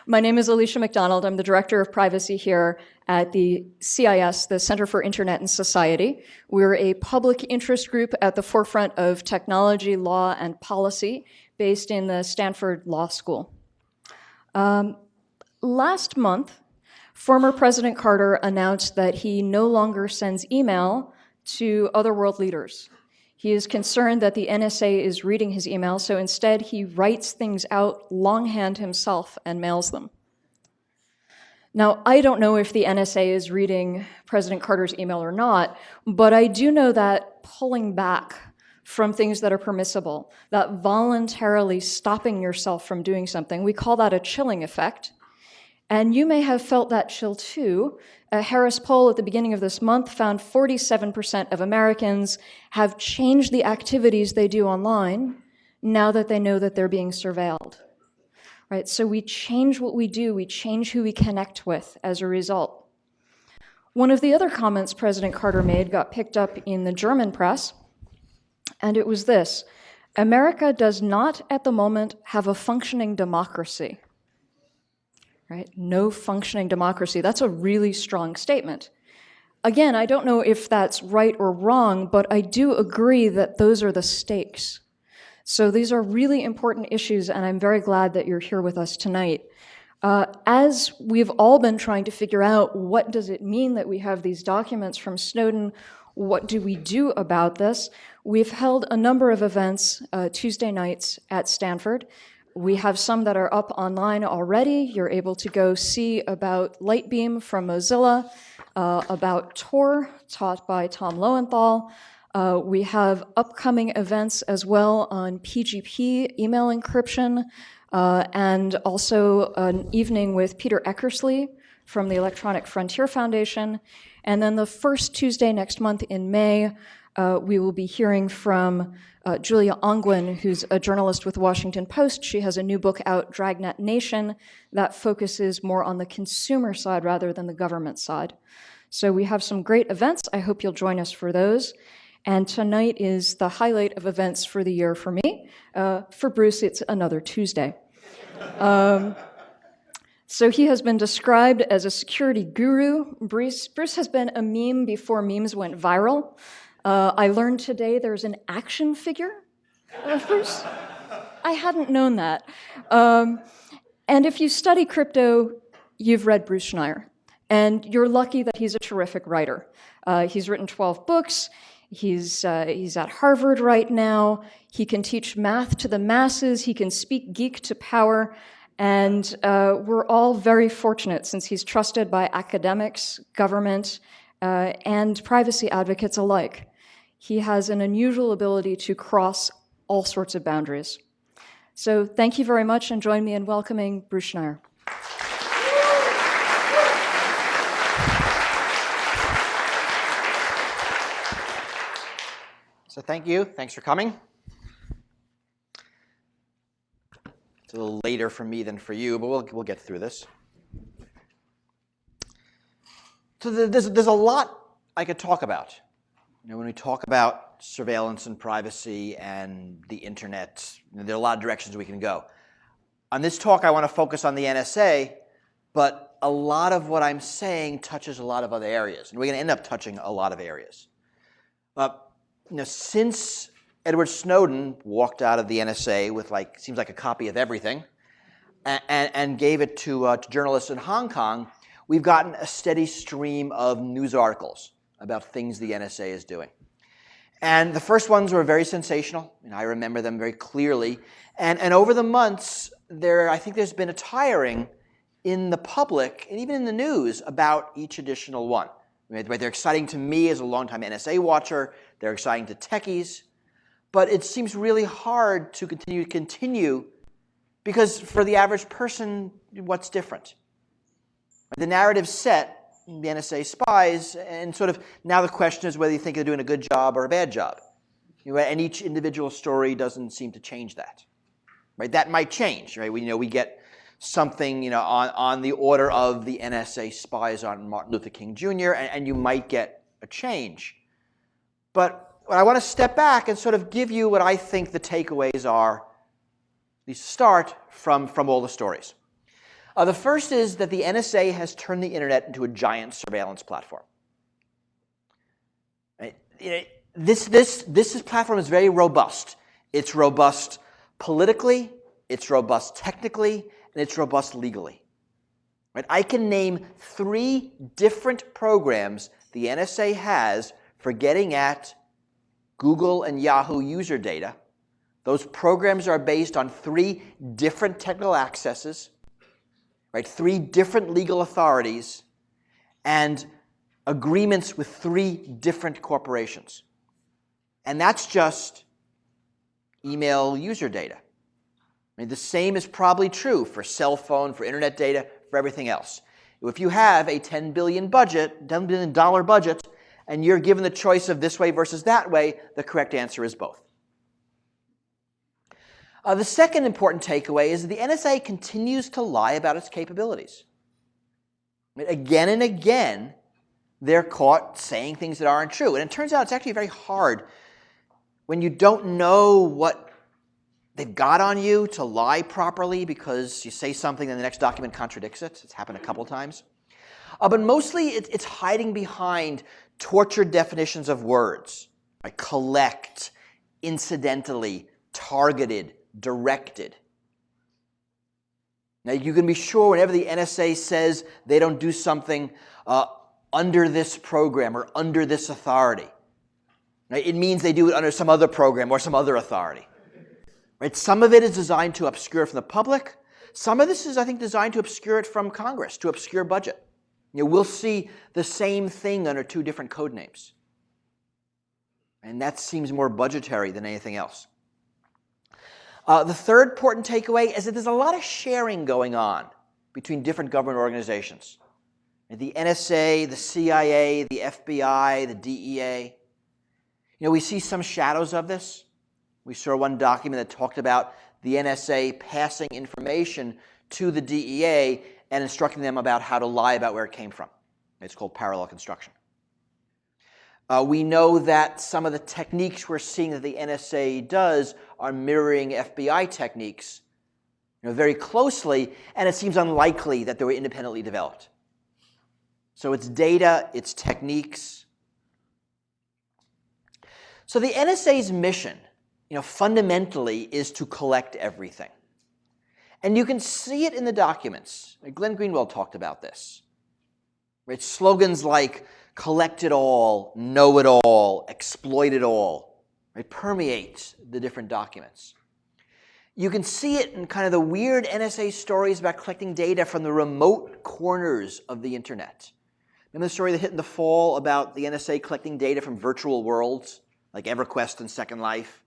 My name is Alicia McDonald. I'm the Director of Privacy here at the CIS, the Center for Internet and Society. We're a public interest group at the forefront of technology, law, and policy based in the Stanford Law School. Last month, former President Carter announced that he no longer sends email to other world leaders. He is concerned that the NSA is reading his email, so instead he writes things out longhand himself and mails them. Now, I don't know if the NSA is reading President Carter's email or not, but I do know that pulling back from things that are permissible, that voluntarily stopping yourself from doing something, we call that a chilling effect. And you may have felt that chill too. A Harris poll at the beginning of this month found 47% of Americans have changed the activities they do online now that they know that they're being surveilled. Right? So we change what we do, we change who we connect with as a result. One of the other comments President Carter made got picked up in the German press, and it was this: America does not at the moment have a functioning democracy. Right? No functioning democracy. That's a really strong statement. Again, I don't know if that's right or wrong, but I do agree that those are the stakes. So these are really important issues, and I'm very glad that you're here with us tonight. As we've all been trying to figure out what does it mean that we have these documents from Snowden, what do we do about this, we've held a number of events Tuesday nights at Stanford. We have some that are up online already. You're able to go see about Lightbeam from Mozilla, about Tor, taught by Tom Lowenthal. We have upcoming events as well on PGP, email encryption, and also an evening with Peter Eckersley from the Electronic Frontier Foundation. And then the first Tuesday next month in May, we will be hearing from Julia Ongwen, who's a journalist with the Washington Post. She has a new book out, Dragnet Nation, that focuses more on the consumer side rather than the government side. So we have some great events. I hope you'll join us for those. And tonight is the highlight of events for the year for me. For Bruce, it's another Tuesday. So he has been described as a security guru. Bruce has been a meme before memes went viral. I learned today there's an action figure of Bruce. I hadn't known that. And if you study crypto, you've read Bruce Schneier. And you're lucky that he's a terrific writer. He's written 12 books. He's at Harvard right now. He can teach math to the masses. He can speak geek to power. And we're all very fortunate since he's trusted by academics, government, and privacy advocates alike. He has an unusual ability to cross all sorts of boundaries. So thank you very much, and join me in welcoming Bruce Schneier. So thank you. Thanks for coming. It's a little later for me than for you, but we'll get through this. So there's a lot I could talk about. You know, when we talk about surveillance and privacy and the internet, there are a lot of directions we can go. On this talk, I want to focus on the NSA, but a lot of what I'm saying touches a lot of other areas, and we're going to end up touching a lot of areas. Since Edward Snowden walked out of the NSA with seems like a copy of everything, and gave it to journalists in Hong Kong, we've gotten a steady stream of news articles about things the NSA is doing. And the first ones were very sensational, and I remember them very clearly. And over the months, I think there's been a tiring in the public, and even in the news, about each additional one. They're exciting to me as a longtime NSA watcher. They're exciting to techies. But it seems really hard to continue, because for the average person, what's different? The narrative's set, the NSA spies, and sort of now the question is whether you think they're doing a good job or a bad job. And each individual story doesn't seem to change that. Right? That might change. Right? We get something on the order of the NSA spies on Martin Luther King Jr., and you might get a change. But I want to step back and sort of give you what I think the takeaways are, at least start from all the stories. The first is that the NSA has turned the internet into a giant surveillance platform. Right? This platform is very robust. It's robust politically, it's robust technically, and it's robust legally. Right? I can name 3 different programs the NSA has for getting at Google and Yahoo user data. Those programs are based on 3 different technical accesses, right? 3 different legal authorities, and agreements with 3 different corporations. And that's just email user data. I mean, the same is probably true for cell phone, for internet data, for everything else. If you have a $10 billion budget, $10 billion budget, and you're given the choice of this way versus that way, the correct answer is both. The second important takeaway is that the NSA continues to lie about its capabilities. I mean, again and again, they're caught saying things that aren't true. And it turns out it's actually very hard when you don't know what they've got on you to lie properly because you say something and the next document contradicts it. It's happened a couple times. But mostly it's hiding behind tortured definitions of words, like collect, incidentally, targeted, directed. Now you can be sure whenever the NSA says they don't do something under this program or under this authority, right, it means they do it under some other program or some other authority. Right? Some of it is designed to obscure from the public. Some of this is, I think, designed to obscure it from Congress, to obscure budget. You know, we'll see the same thing under 2 different code names. And that seems more budgetary than anything else. The third important takeaway is that there's a lot of sharing going on between different government organizations. The NSA, the CIA, the FBI, the DEA. You know, we see some shadows of this. We saw one document that talked about the NSA passing information to the DEA and instructing them about how to lie about where it came from. It's called parallel construction. We know that some of the techniques we're seeing that the NSA does are mirroring FBI techniques, very closely, and it seems unlikely that they were independently developed. So it's data, it's techniques. So the NSA's mission, fundamentally is to collect everything. And you can see it in the documents. Glenn Greenwald talked about this. Right? Slogans like collect it all, know it all, exploit it all, right, permeate the different documents. You can see it in kind of the weird NSA stories about collecting data from the remote corners of the internet. Remember the story that hit in the fall about the NSA collecting data from virtual worlds, like EverQuest and Second Life?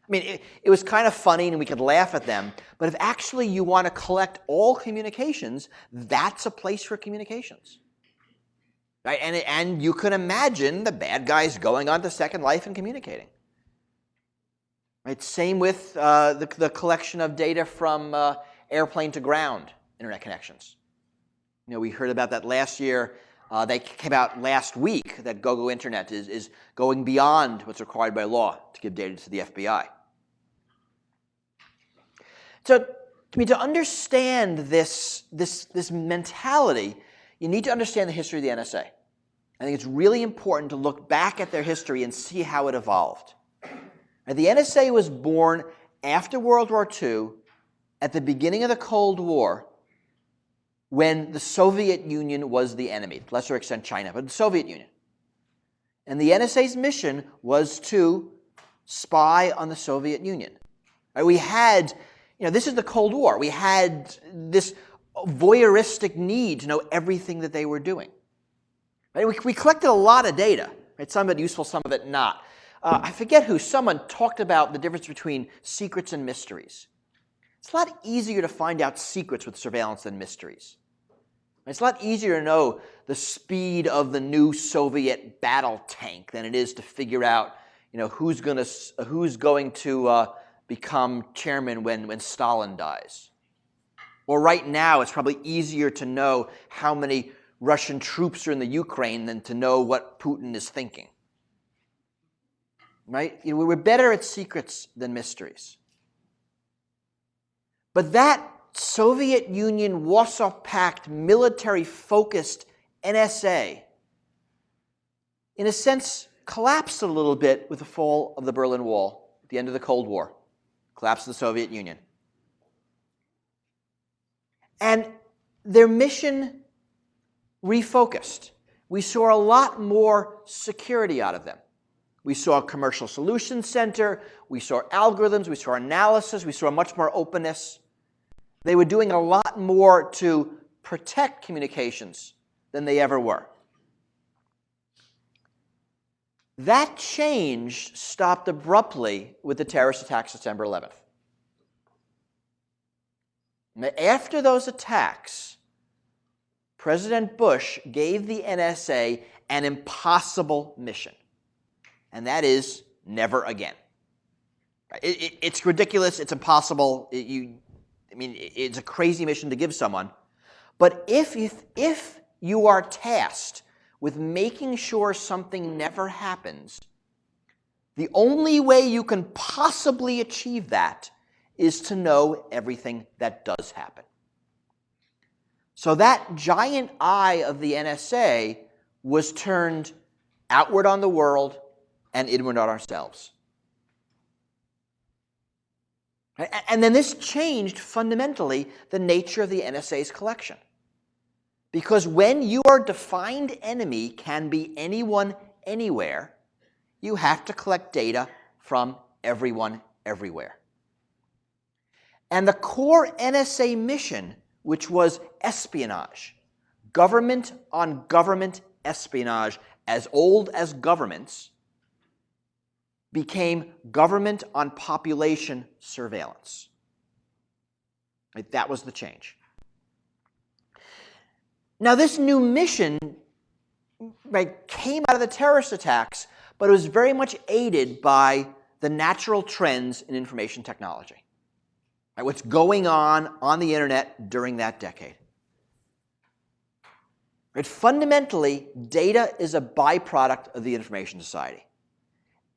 I mean, it was kind of funny and we could laugh at them, but if actually you want to collect all communications, that's a place for communications. Right? And you can imagine the bad guys going on to Second Life and communicating. Right? Same with the collection of data from airplane to ground internet connections. We heard about that last year. They came out last week that GoGo Internet is going beyond what's required by law to give data to the FBI. So, to understand this mentality, you need to understand the history of the NSA. I think it's really important to look back at their history and see how it evolved. Now, the NSA was born after World War II, at the beginning of the Cold War, when the Soviet Union was the enemy, to a lesser extent China, but the Soviet Union. And the NSA's mission was to spy on the Soviet Union. We had, this is the Cold War. We had this voyeuristic need to know everything that they were doing. Right? We collected a lot of data, right? Some of it useful, some of it not. I forget who, someone talked about the difference between secrets and mysteries. It's a lot easier to find out secrets with surveillance than mysteries. It's a lot easier to know the speed of the new Soviet battle tank than it is to figure out, who's going to become chairman when Stalin dies. Or right now, it's probably easier to know how many Russian troops are in the Ukraine than to know what Putin is thinking. Right? We're better at secrets than mysteries. But that Soviet Union, Warsaw Pact, military-focused NSA, in a sense, collapsed a little bit with the fall of the Berlin Wall at the end of the Cold War, collapse of the Soviet Union. And their mission refocused. We saw a lot more security out of them. We saw a commercial solutions center, we saw algorithms, we saw analysis, we saw much more openness. They were doing a lot more to protect communications than they ever were. That change stopped abruptly with the terrorist attacks September 11th. After those attacks, President Bush gave the NSA an impossible mission, and that is never again. It's ridiculous. It's impossible. It's a crazy mission to give someone. But if you are tasked with making sure something never happens, the only way you can possibly achieve that is to know everything that does happen. So that giant eye of the NSA was turned outward on the world and inward on ourselves. And then this changed fundamentally the nature of the NSA's collection. Because when your defined enemy can be anyone, anywhere, you have to collect data from everyone, everywhere. And the core NSA mission, which was espionage, government on government espionage, as old as governments, became government on population surveillance. Right? That was the change. Now, this new mission, right, came out of the terrorist attacks, but it was very much aided by the natural trends in information technology. Right, what's going on the internet during that decade. Right, fundamentally, data is a byproduct of the information society.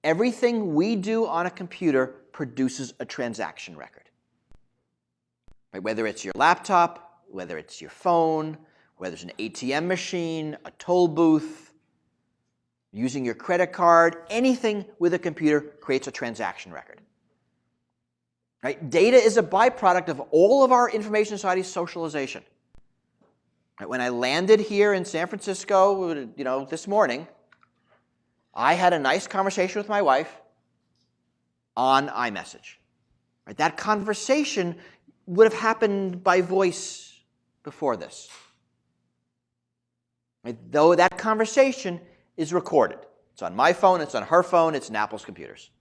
Everything we do on a computer produces a transaction record. Right, whether it's your laptop, whether it's your phone, whether it's an ATM machine, a toll booth, using your credit card, anything with a computer creates a transaction record. Right? Data is a byproduct of all of our information society's socialization. Right? When I landed here in San Francisco, this morning, I had a nice conversation with my wife on iMessage. Right? That conversation would have happened by voice before this. Right? Though that conversation is recorded. It's on my phone, it's on her phone, it's in Apple's computers.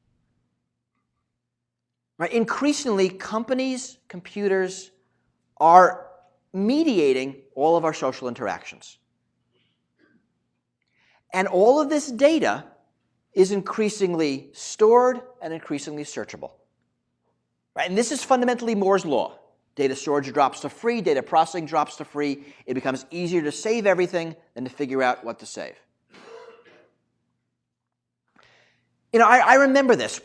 Right? Increasingly, companies, computers are mediating all of our social interactions. And all of this data is increasingly stored and increasingly searchable. Right? And this is fundamentally Moore's law. Data storage drops to free, data processing drops to free. It becomes easier to save everything than to figure out what to save. I remember this.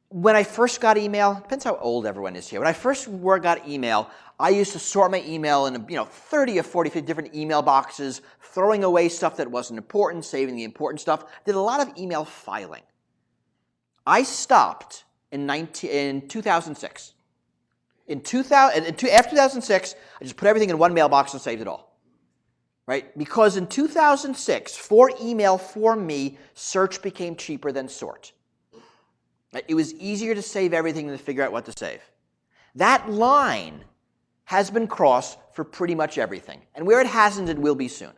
When I first got email, depends how old everyone is here. When I first got email, I used to sort my email in 30 or 40 different email boxes, throwing away stuff that wasn't important, saving the important stuff. Did a lot of email filing. I stopped in 2006. After 2006, I just put everything in one mailbox and saved it all. Right? Because in 2006, for email, for me, search became cheaper than sort. It was easier to save everything than to figure out what to save. That line has been crossed for pretty much everything. And where it hasn't, it will be soon.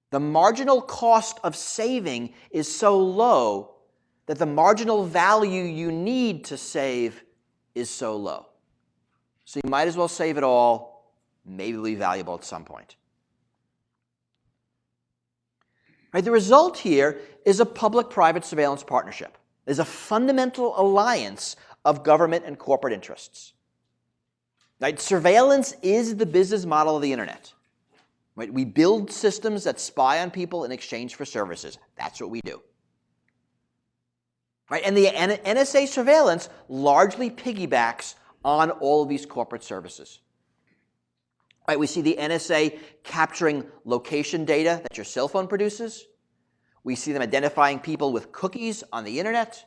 The marginal cost of saving is so low that the marginal value you need to save is so low. So you might as well save it all. Maybe it'll be valuable at some point. Right, the result here is a public-private surveillance partnership. There's a fundamental alliance of government and corporate interests. Right? Surveillance is the business model of the internet. Right? We build systems that spy on people in exchange for services. That's what we do. Right? And the NSA surveillance largely piggybacks on all of these corporate services. Right, we see the NSA capturing location data that your cell phone produces. We see them identifying people with cookies on the internet.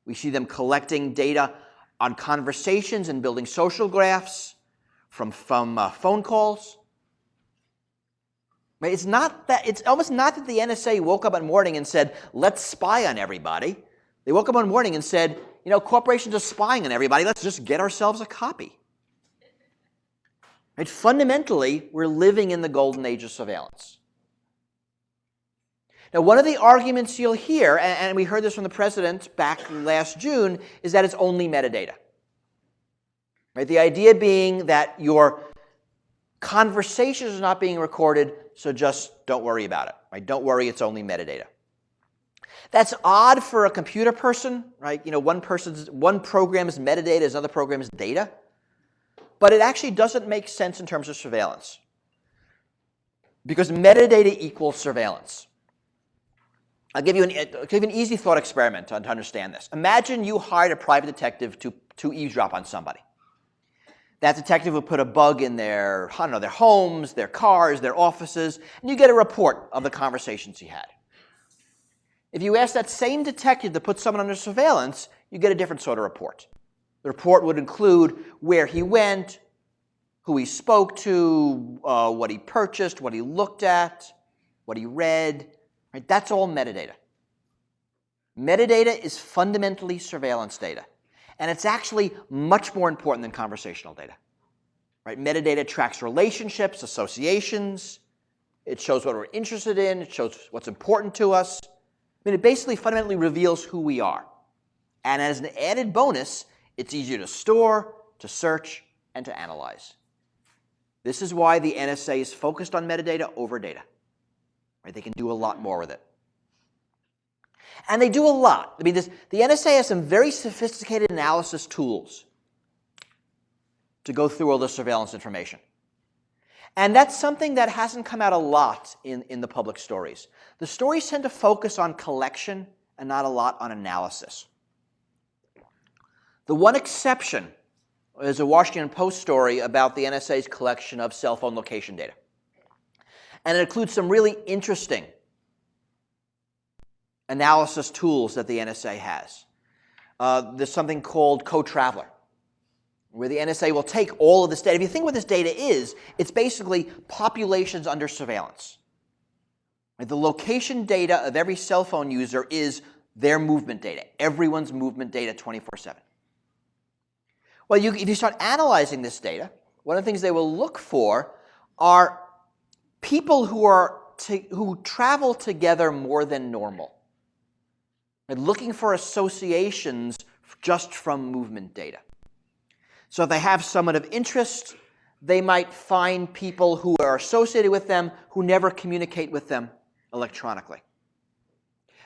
We see them collecting data on conversations and building social graphs from phone calls. Right? It's almost not that the NSA woke up one morning and said, let's spy on everybody. They woke up one morning and said, corporations are spying on everybody. Let's just get ourselves a copy. Right? Fundamentally, we're living in the golden age of surveillance. Now, one of the arguments you'll hear, and we heard this from the president back last June, is that it's only metadata. Right? The idea being that your conversations are not being recorded, so just don't worry about it. Right? Don't worry, it's only metadata. That's odd for a computer person, right? One program's metadata is another program's data. But it actually doesn't make sense in terms of surveillance. Because metadata equals surveillance. I'll give you an easy thought experiment to understand this. Imagine you hired a private detective to eavesdrop on somebody. That detective would put a bug in their homes, their cars, their offices, and you get a report of the conversations he had. If you ask that same detective to put someone under surveillance, you get a different sort of report. The report would include where he went, who he spoke to, what he purchased, what he looked at, what he read. Right? That's all metadata. Metadata is fundamentally surveillance data. And it's actually much more important than conversational data. Right? Metadata tracks relationships, associations. It shows what we're interested in. It shows what's important to us. It basically fundamentally reveals who we are. And as an added bonus, it's easier to store, to search, and to analyze. This is why the NSA is focused on metadata over data. Right? They can do a lot more with it. And they do a lot. The NSA has some very sophisticated analysis tools to go through all the surveillance information. And that's something that hasn't come out a lot in the public stories. The stories tend to focus on collection and not a lot on analysis. The one exception is a Washington Post story about the NSA's collection of cell phone location data. And it includes some really interesting analysis tools that the NSA has. There's something called Co3, where the NSA will take all of this data. If you think what this data is, it's basically populations under surveillance. The location data of every cell phone user is their movement data, everyone's movement data 24/7. Well, if you start analyzing this data, one of the things they will look for are people who travel together more than normal. And looking for associations just from movement data. So if they have someone of interest, they might find people who are associated with them who never communicate with them electronically.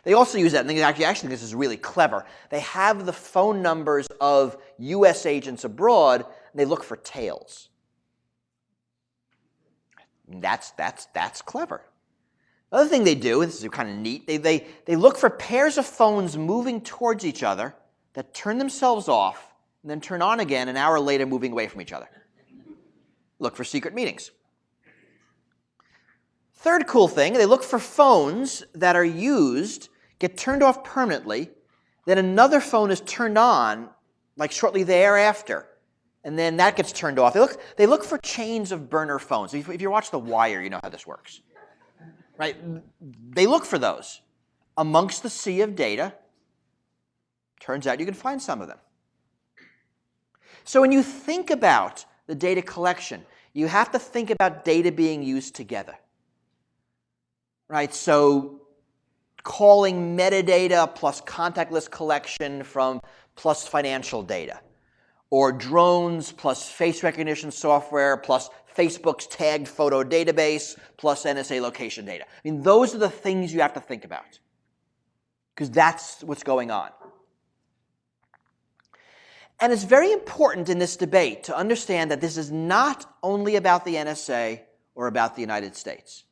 They also use that, and they actually think this is really clever. They have the phone numbers of U.S. agents abroad, and they look for tails. That's clever. Another thing they do, and this is kind of neat, they look for pairs of phones moving towards each other that turn themselves off and then turn on again an hour later, moving away from each other. Look for secret meetings. Third cool thing, they look for phones that are used, get turned off permanently, then another phone is turned on, like shortly thereafter, and then that gets turned off. They look for chains of burner phones. If you watch The Wire, you know how this works. Right? They look for those. Amongst the sea of data, turns out you can find some of them. So when you think about the data collection, you have to think about data being used together. Right? So calling metadata plus contact list collection plus financial data. Or drones plus face recognition software plus Facebook's tagged photo database plus NSA location data. Those are the things you have to think about. Because that's what's going on. And it's very important in this debate to understand that this is not only about the NSA or about the United States.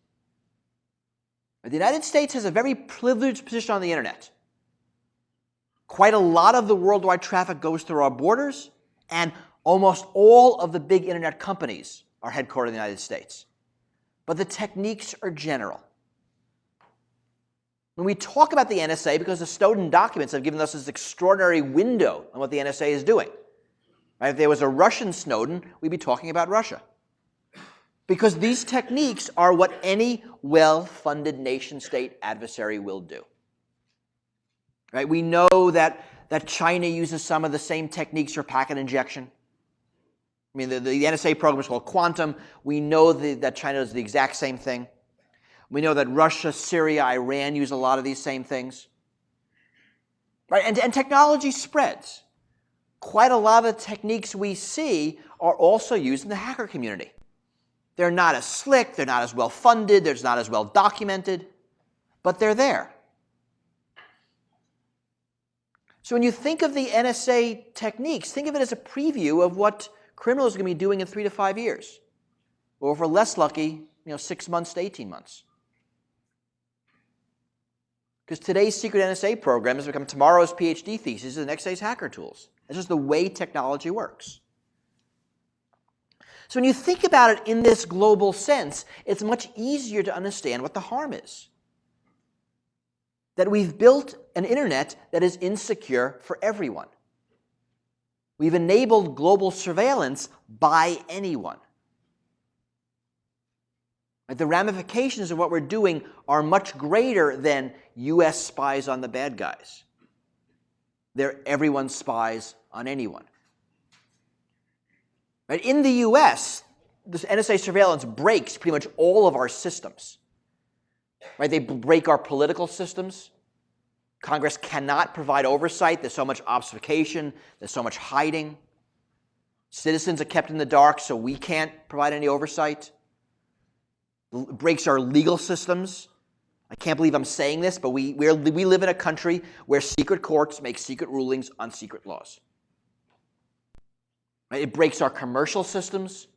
The United States has a very privileged position on the internet. Quite a lot of the worldwide traffic goes through our borders, And almost all of the big internet companies are headquartered in the United States. But the techniques are general. When we talk about the NSA, because the Snowden documents have given us this extraordinary window on what the NSA is doing. Right? If there was a Russian Snowden, we'd be talking about Russia. Because these techniques are what any well-funded nation-state adversary will do. Right? We know that China uses some of the same techniques for packet injection. I mean, the NSA program is called Quantum. We know that China does the exact same thing. We know that Russia, Syria, Iran use a lot of these same things. Right? And technology spreads. Quite a lot of the techniques we see are also used in the hacker community. They're not as slick, they're not as well funded, they're not as well documented, but they're there. So when you think of the NSA techniques, think of it as a preview of what criminals are going to be doing in 3 to 5 years. Or if we're less lucky, 6 months to 18 months. Because today's secret NSA program has become tomorrow's PhD thesis in NSA's hacker tools. It's just the way technology works. So when you think about it in this global sense, it's much easier to understand what the harm is. That we've built an internet that is insecure for everyone. We've enabled global surveillance by anyone. The ramifications of what we're doing are much greater than U.S. spies on the bad guys. They're everyone's spies on anyone. Right? In the U.S., this NSA surveillance breaks pretty much all of our systems. Right? They break our political systems. Congress cannot provide oversight. There's so much obfuscation. There's so much hiding. Citizens are kept in the dark, so we can't provide any oversight. It breaks our legal systems. I can't believe I'm saying this, but we live in a country where secret courts make secret rulings on secret laws. Right? It breaks our commercial systems.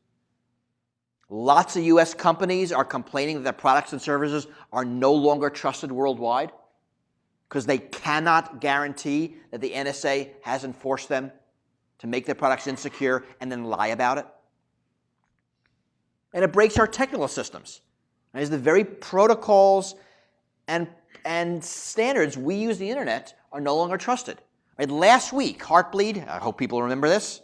Lots of U.S. companies are complaining that their products and services are no longer trusted worldwide because they cannot guarantee that the NSA hasn't forced them to make their products insecure and then lie about it. And it breaks our technical systems. As the very protocols and standards we use the internet are no longer trusted. Right? Last week, Heartbleed, I hope people remember this,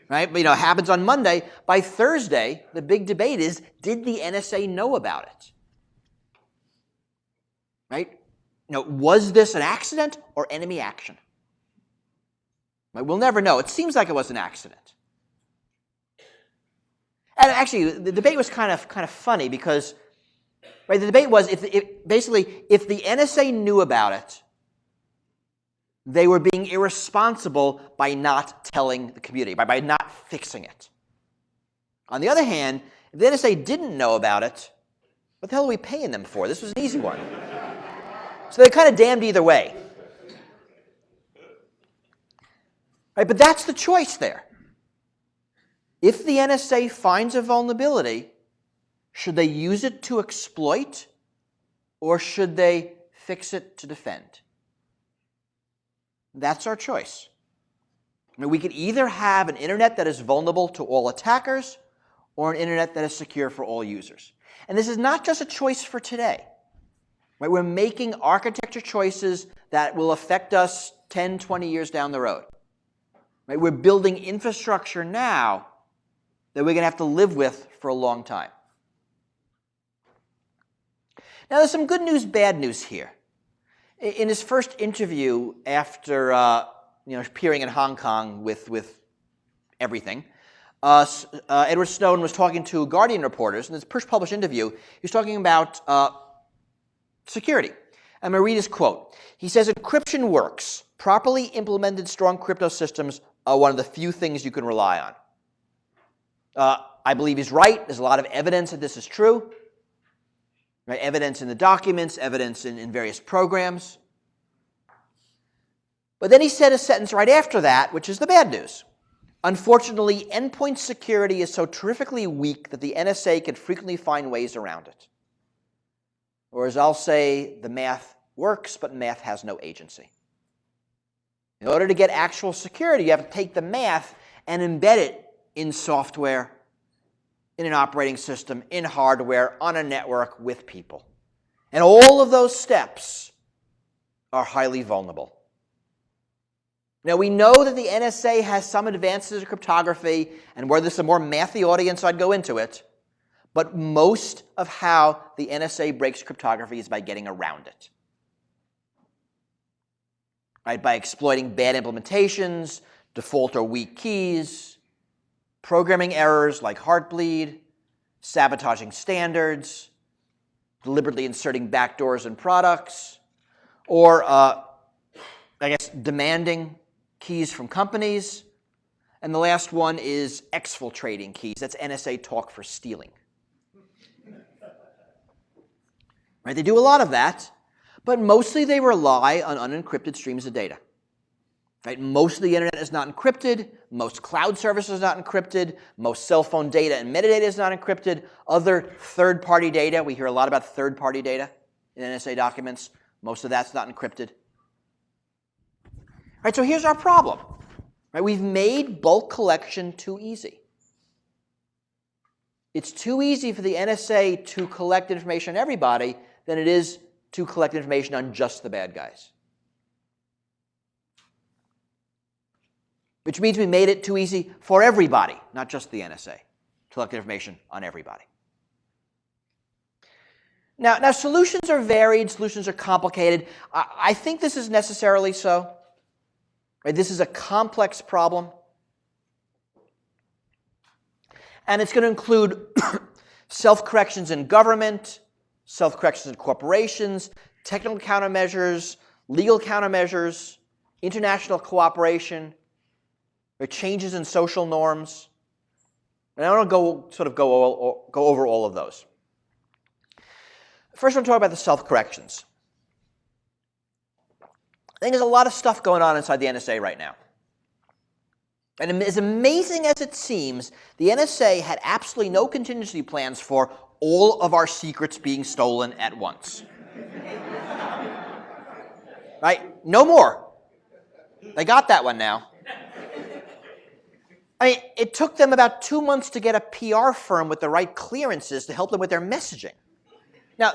right? But, it happens on Monday. By Thursday, the big debate is, did the NSA know about it? Right? Was this an accident or enemy action? Right? We'll never know. It seems like it was an accident. And actually, the debate was kind of funny because, right, the debate was if the NSA knew about it, they were being irresponsible by not telling the community, by not fixing it. On the other hand, if the NSA didn't know about it, what the hell are we paying them for? This was an easy one. So they're kind of damned either way. Right, but that's the choice there. If the NSA finds a vulnerability, should they use it to exploit or should they fix it to defend? That's our choice. We could either have an internet that is vulnerable to all attackers or an internet that is secure for all users. And this is not just a choice for today. Right? We're making architecture choices that will affect us 10, 20 years down the road. Right? We're building infrastructure now that we're going to have to live with for a long time. Now, there's some good news, bad news here. In his first interview after appearing in Hong Kong with everything, Edward Snowden was talking to Guardian reporters. In his first published interview, he was talking about security. I'm going to read his quote. He says, "Encryption works. Properly implemented strong crypto systems are one of the few things you can rely on." I believe he's right. There's a lot of evidence that this is true. Right? Evidence in the documents, evidence in various programs. But then he said a sentence right after that, which is the bad news. "Unfortunately, endpoint security is so terrifically weak that the NSA can frequently find ways around it." Or as I'll say, the math works, but math has no agency. In order to get actual security, you have to take the math and embed it in software, in an operating system, in hardware, on a network with people. And all of those steps are highly vulnerable. Now, we know that the NSA has some advances in cryptography, and were this a more mathy audience, I'd go into it. But most of how the NSA breaks cryptography is by getting around it. Right? By exploiting bad implementations, default or weak keys, programming errors like heartbleed, sabotaging standards, deliberately inserting backdoors in products, or, demanding keys from companies. And the last one is exfiltrating keys. That's NSA talk for stealing. Right? They do a lot of that, but mostly they rely on unencrypted streams of data. Right? Most of the internet is not encrypted. Most cloud services are not encrypted. Most cell phone data and metadata is not encrypted. Other third-party data, we hear a lot about third-party data in NSA documents. Most of that's not encrypted. Right, so here's our problem. Right, we've made bulk collection too easy. It's too easy for the NSA to collect information on everybody than it is to collect information on just the bad guys. Which means we made it too easy for everybody, not just the NSA, to collect information on everybody. Now solutions are varied, solutions are complicated. I think this is necessarily so. Right? This is a complex problem. And it's going to include self-corrections in government, self-corrections in corporations, technical countermeasures, legal countermeasures, international cooperation, or changes in social norms. And I want to go over all of those. First, I want to talk about the self-corrections. I think there's a lot of stuff going on inside the NSA right now. And as amazing as it seems, the NSA had absolutely no contingency plans for all of our secrets being stolen at once. Right? No more. They got that one now. I mean, it took them about 2 months to get a PR firm with the right clearances to help them with their messaging. Now,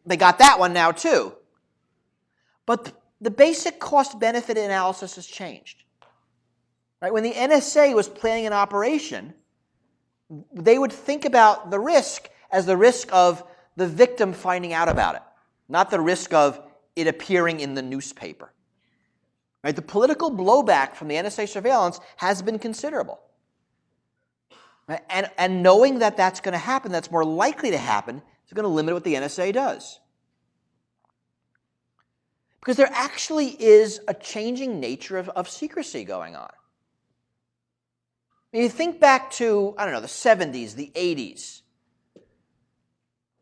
they got that one now too. But the basic cost-benefit analysis has changed. Right? When the NSA was planning an operation, they would think about the risk as the risk of the victim finding out about it, not the risk of it appearing in the newspaper. Right? The political blowback from the NSA surveillance has been considerable. Right? And knowing that that's going to happen, that's more likely to happen, is going to limit what the NSA does. Because there actually is a changing nature of secrecy going on. You think back to, the 70s, the 80s.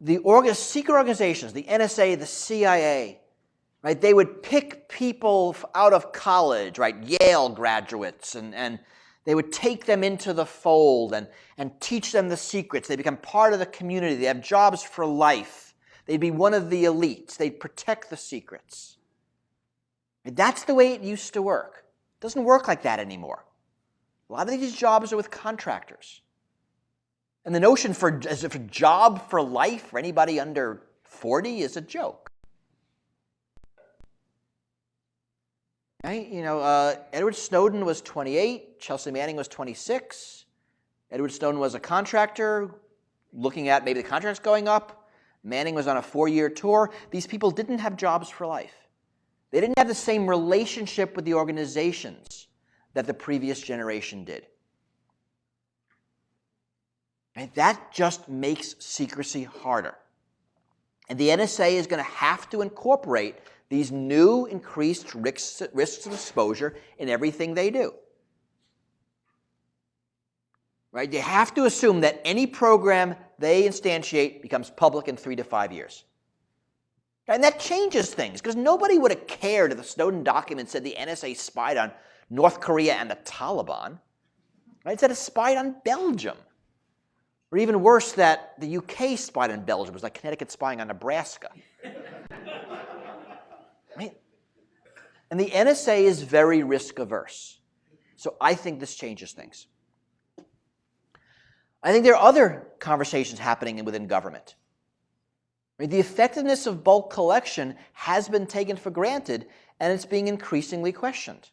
The secret organizations, the NSA, the CIA, right? They would pick people out of college, right? Yale graduates, and they would take them into the fold and teach them the secrets. They become part of the community. They have jobs for life. They'd be one of the elites. They'd protect the secrets. That's the way it used to work. It doesn't work like that anymore. A lot of these jobs are with contractors. And the notion as if a job for life for anybody under 40 is a joke. Right? Edward Snowden was 28. Chelsea Manning was 26. Edward Snowden was a contractor looking at maybe the contract's going up. Manning was on a 4-year tour. These people didn't have jobs for life. They didn't have the same relationship with the organizations that the previous generation did. And that just makes secrecy harder. And the NSA is going to have to incorporate these new increased risks of exposure in everything they do. Right? They have to assume that any program they instantiate becomes public in 3 to 5 years. And that changes things, because nobody would have cared if the Snowden document said the NSA spied on North Korea and the Taliban. Right? It said it spied on Belgium. Or even worse, that the UK spied on Belgium. It was like Connecticut spying on Nebraska. Right? And the NSA is very risk averse. So I think this changes things. I think there are other conversations happening within government. The effectiveness of bulk collection has been taken for granted, and it's being increasingly questioned.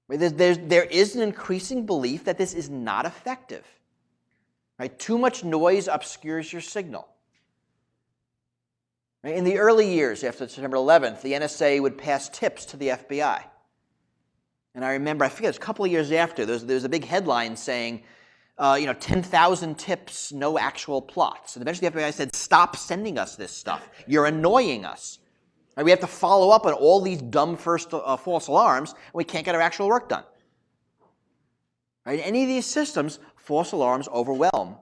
There is an increasing belief that this is not effective. Too much noise obscures your signal. In the early years after September 11th, the NSA would pass tips to the FBI. And I remember, I forget, it was a couple of years after, there was a big headline saying, 10,000 tips, no actual plots. And eventually the FBI said, stop sending us this stuff. You're annoying us. We have to follow up on all these dumb false alarms, and we can't get our actual work done. In any of these systems, false alarms overwhelm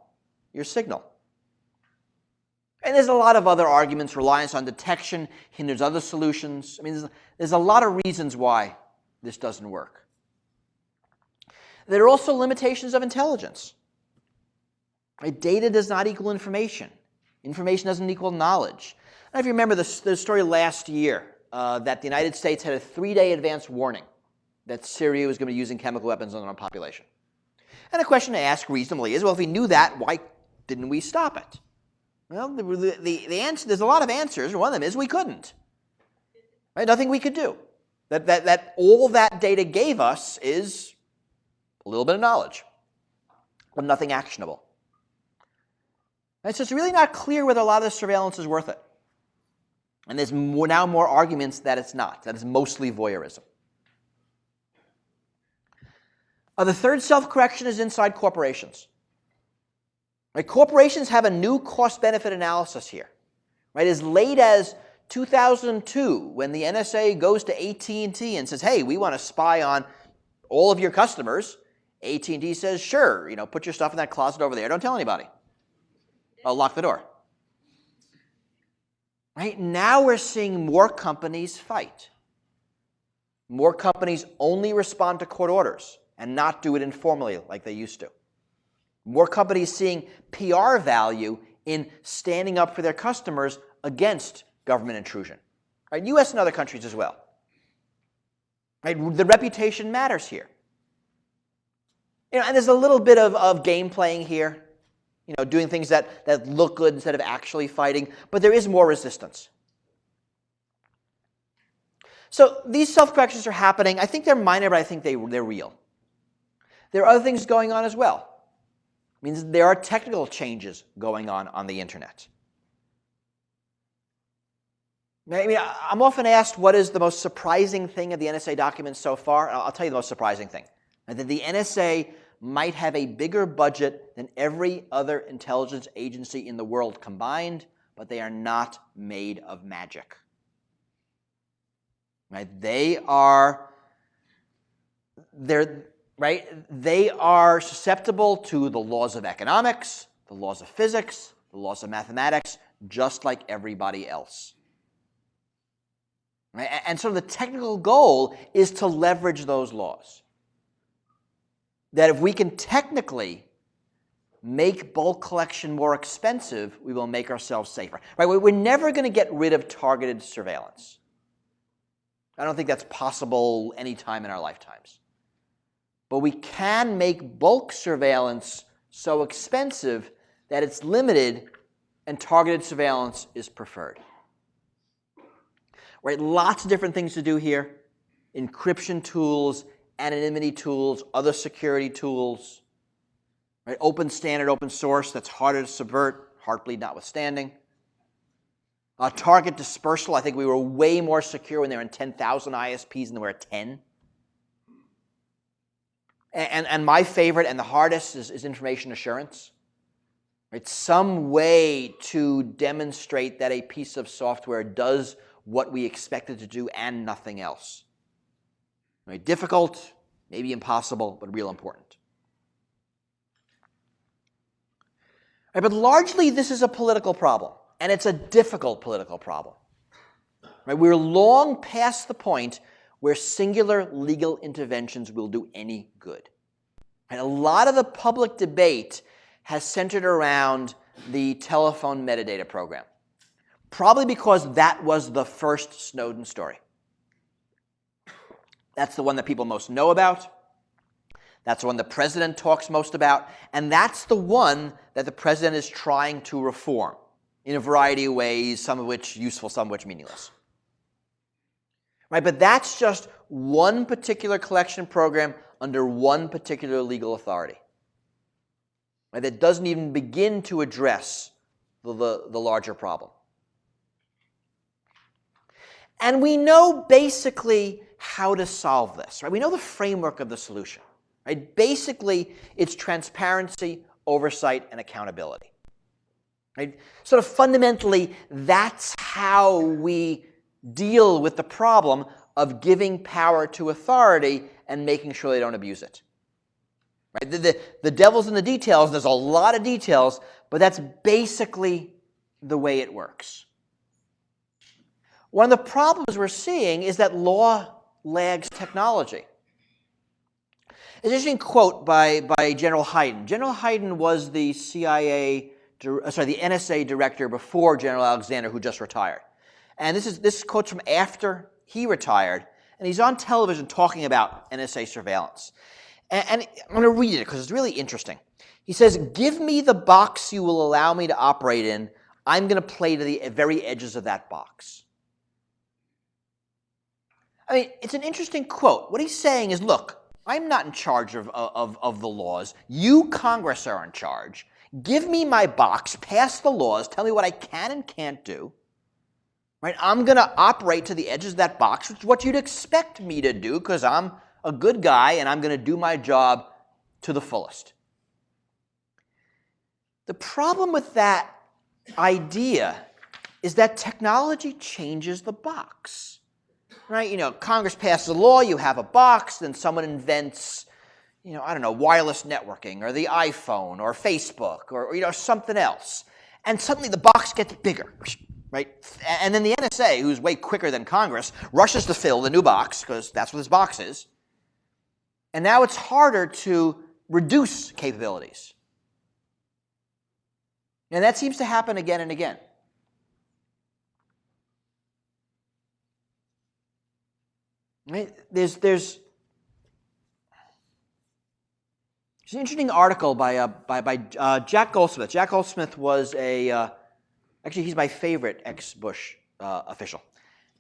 your signal. And there's a lot of other arguments. Reliance on detection hinders other solutions. There's a lot of reasons why this doesn't work. There are also limitations of intelligence. Data does not equal information. Information doesn't equal knowledge. I don't know if you remember the story last year that the United States had a 3-day advance warning that Syria was going to be using chemical weapons on their own population. And a question to ask reasonably is, well, if we knew that, why didn't we stop it? Well, the answer, there's a lot of answers. One of them is we couldn't. Nothing we could do. That all that data gave us is a little bit of knowledge, but nothing actionable. And so it's really not clear whether a lot of this surveillance is worth it. And there's now more arguments that it's not, that it's mostly voyeurism. The third self-correction is inside corporations. Corporations have a new cost-benefit analysis here. As late as 2002, when the NSA goes to AT&T and says, hey, we want to spy on all of your customers, AT&T says, sure, put your stuff in that closet over there. Don't tell anybody. I'll lock the door. Now we're seeing more companies fight. More companies only respond to court orders and not do it informally like they used to. More companies seeing PR value in standing up for their customers against government intrusion. U.S. and other countries as well. The reputation matters here. And there's a little bit of game playing here, doing things that look good instead of actually fighting, but there is more resistance. So these self-corrections are happening. I think they're minor, but I think they're real. There are other things going on as well. It means there are technical changes going on the internet. I'm often asked what is the most surprising thing of the NSA documents so far. I'll tell you the most surprising thing. That the NSA might have a bigger budget than every other intelligence agency in the world combined, but they are not made of magic. They are susceptible to the laws of economics, the laws of physics, the laws of mathematics, just like everybody else. And so the technical goal is to leverage those laws. That if we can technically make bulk collection more expensive, we will make ourselves safer. We're never going to get rid of targeted surveillance. I don't think that's possible any time in our lifetimes. But we can make bulk surveillance so expensive that it's limited and targeted surveillance is preferred. Lots of different things to do here. Encryption tools, anonymity tools, other security tools. Open standard, open source, that's harder to subvert, Heartbleed notwithstanding. Target dispersal, I think we were way more secure when they were in 10,000 ISPs than they were at 10. And my favorite and the hardest is information assurance. Some way to demonstrate that a piece of software does what we expect it to do and nothing else. Difficult, maybe impossible, but real important. But largely this is a political problem, and it's a difficult political problem. We're long past the point where singular legal interventions will do any good. And a lot of the public debate has centered around the telephone metadata program, probably because that was the first Snowden story. That's the one that people most know about. That's the one the president talks most about. And that's the one that the president is trying to reform in a variety of ways, some of which useful, some of which meaningless. Right? But that's just one particular collection program under one particular legal authority. Right? That doesn't even begin to address the larger problem. And we know basically how to solve this. Right? We know the framework of the solution. Right? Basically, it's transparency, oversight, and accountability. Right? Sort of fundamentally, that's how we deal with the problem of giving power to authority and making sure they don't abuse it. Right? The devil's in the details. There's a lot of details, but that's basically the way it works. One of the problems we're seeing is that law lags technology. There's an interesting quote by General Hayden. General Hayden was the the NSA director before General Alexander, who just retired. And this quote's from after he retired, and he's on television talking about NSA surveillance. And I'm going to read it because it's really interesting. He says, "Give me the box you will allow me to operate in. I'm going to play to the very edges of that box." I mean, it's an interesting quote. What he's saying is, look, I'm not in charge of the laws. You, Congress, are in charge. Give me my box, pass the laws, tell me what I can and can't do. Right? I'm going to operate to the edges of that box, which is what you'd expect me to do because I'm a good guy and I'm going to do my job to the fullest. The problem with that idea is that technology changes the box. Right? You know, Congress passes a law, you have a box, then someone invents, wireless networking or the iPhone or Facebook or something else. And suddenly the box gets bigger, right? And then the NSA, who's way quicker than Congress, rushes to fill the new box because that's what this box is. And now it's harder to reduce capabilities. And that seems to happen again and again. Right? There's an interesting article by Jack Goldsmith. Jack Goldsmith was actually he's my favorite ex-Bush official,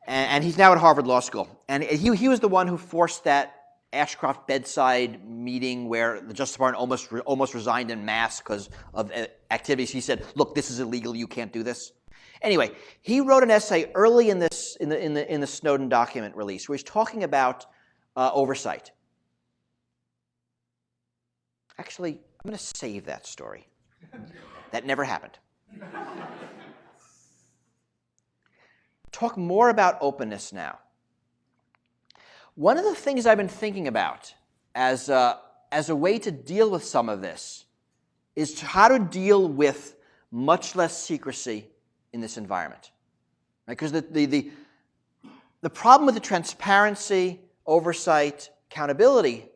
and he's now at Harvard Law School. And he was the one who forced that Ashcroft bedside meeting where the Justice Department almost resigned en masse because of activities. He said, "Look, this is illegal. You can't do this." Anyway, he wrote an essay early in the Snowden document release where he's talking about oversight. Actually, I'm going to save that story. That never happened. Talk more about openness now. One of the things I've been thinking about as a way to deal with some of this is how to deal with much less secrecy in this environment. Right? Because the problem with the transparency, oversight, accountability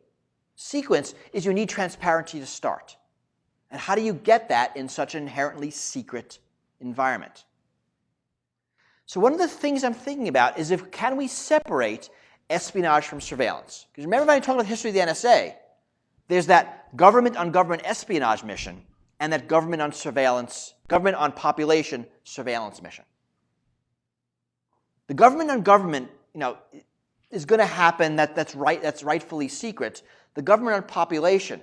sequence is you need transparency to start. And how do you get that in such an inherently secret environment? So one of the things I'm thinking about is can we separate espionage from surveillance? Because remember when I talked about the history of the NSA, there's that government-on-government espionage mission and that government on population surveillance mission. The government-on-government, is going to happen. That's rightfully secret. The government on population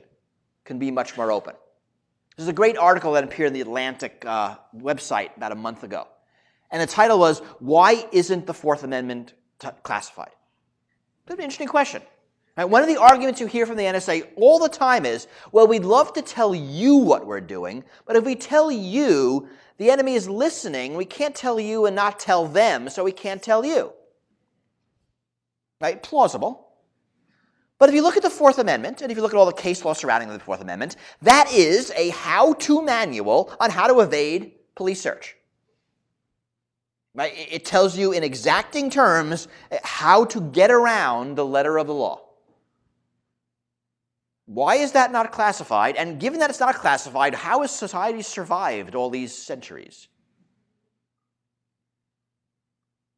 can be much more open. There's a great article that appeared in the Atlantic website about a month ago, and the title was "Why Isn't the Fourth Amendment Classified?" That's an interesting question. Right? One of the arguments you hear from the NSA all the time is, well, we'd love to tell you what we're doing, but if we tell you, the enemy is listening. We can't tell you and not tell them, so we can't tell you. Right? Plausible. But if you look at the Fourth Amendment, and if you look at all the case law surrounding the Fourth Amendment, that is a how-to manual on how to evade police search. Right? It tells you in exacting terms how to get around the letter of the law. Why is that not classified? And given that it's not classified, how has society survived all these centuries?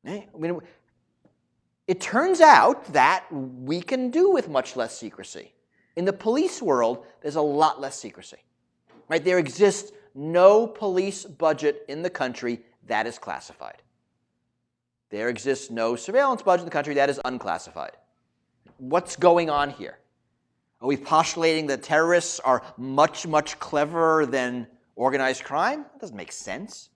I mean, it turns out that we can do with much less secrecy. In the police world, there's a lot less secrecy. Right? There exists no police budget in the country that is classified. There exists no surveillance budget in the country that is unclassified. What's going on here? Are we postulating that terrorists are much, much cleverer than organized crime? That doesn't make sense.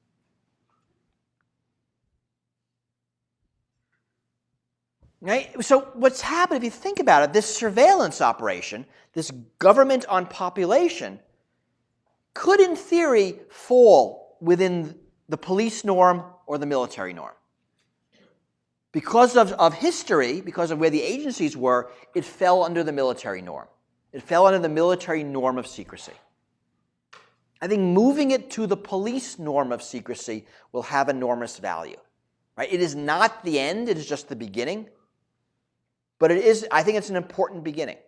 Right? So what's happened, if you think about it, this surveillance operation, this government on population, could in theory fall within the police norm or the military norm. Because of history, because of where the agencies were, it fell under the military norm. It fell under the military norm of secrecy. I think moving it to the police norm of secrecy will have enormous value. Right? It is not the end, it is just the beginning. But it is, I think it's an important beginning.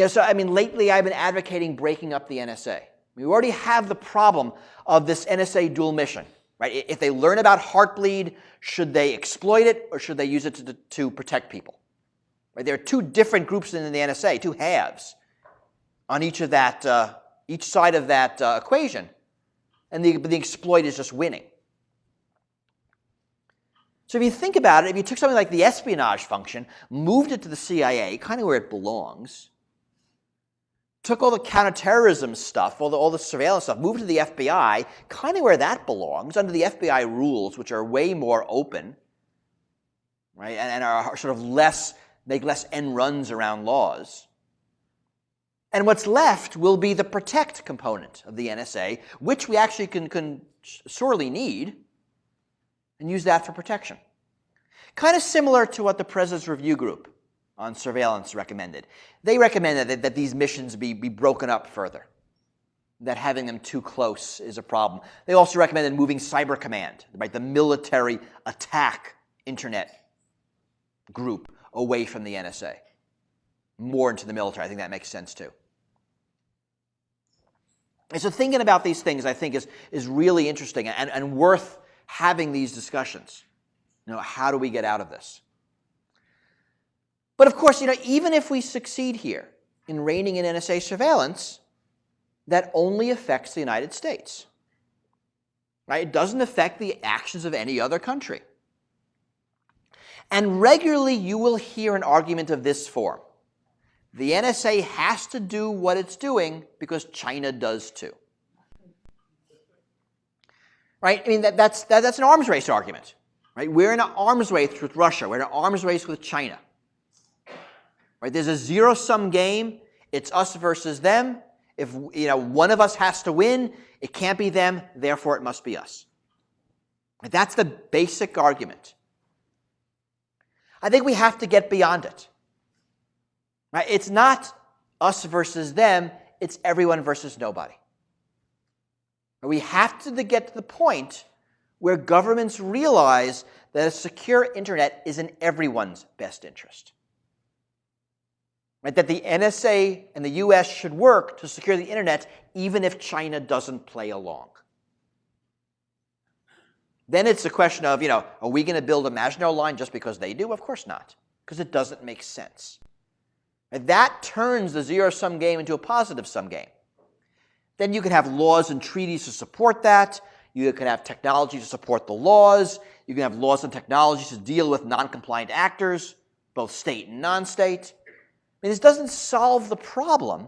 So I mean, lately I've been advocating breaking up the NSA. We already have the problem of this NSA dual mission. Right? If they learn about Heartbleed, should they exploit it or should they use it to protect people? Right? There are two different groups in the NSA, two halves on each side of that equation, and the exploit is just winning. So if you think about it, if you took something like the espionage function, moved it to the CIA, kind of where it belongs, took all the counterterrorism stuff, all the surveillance stuff, moved it to the FBI, kind of where that belongs, under the FBI rules, which are way more open, right, and are sort of make less end runs around laws. And what's left will be the protect component of the NSA, which we actually can sorely need, and use that for protection. Kind of similar to what the President's Review Group on surveillance recommended. They recommended that these missions be broken up further, that having them too close is a problem. They also recommended moving Cyber Command, right, the military attack internet group, away from the NSA, more into the military. I think that makes sense too. And so thinking about these things, I think, is really interesting and worth having these discussions. How do we get out of this? But of course, even if we succeed here in reining in NSA surveillance, that only affects the United States. Right? It doesn't affect the actions of any other country. And regularly you will hear an argument of this form. The NSA has to do what it's doing because China does too. Right? I mean, that's an arms race argument. Right? We're in an arms race with Russia. We're in an arms race with China. Right? There's a zero-sum game. It's us versus them. If one of us has to win, it can't be them, therefore it must be us. Right? That's the basic argument. I think we have to get beyond it. Right? It's not us versus them, it's everyone versus nobody. We have to get to the point where governments realize that a secure internet is in everyone's best interest. Right? That the NSA and the US should work to secure the internet even if China doesn't play along. Then it's a question of, are we going to build a Maginot Line just because they do? Of course not, because it doesn't make sense. And that turns the zero-sum game into a positive-sum game. Then you can have laws and treaties to support that. You can have technology to support the laws. You can have laws and technologies to deal with non-compliant actors, both state and non-state. I mean, this doesn't solve the problem,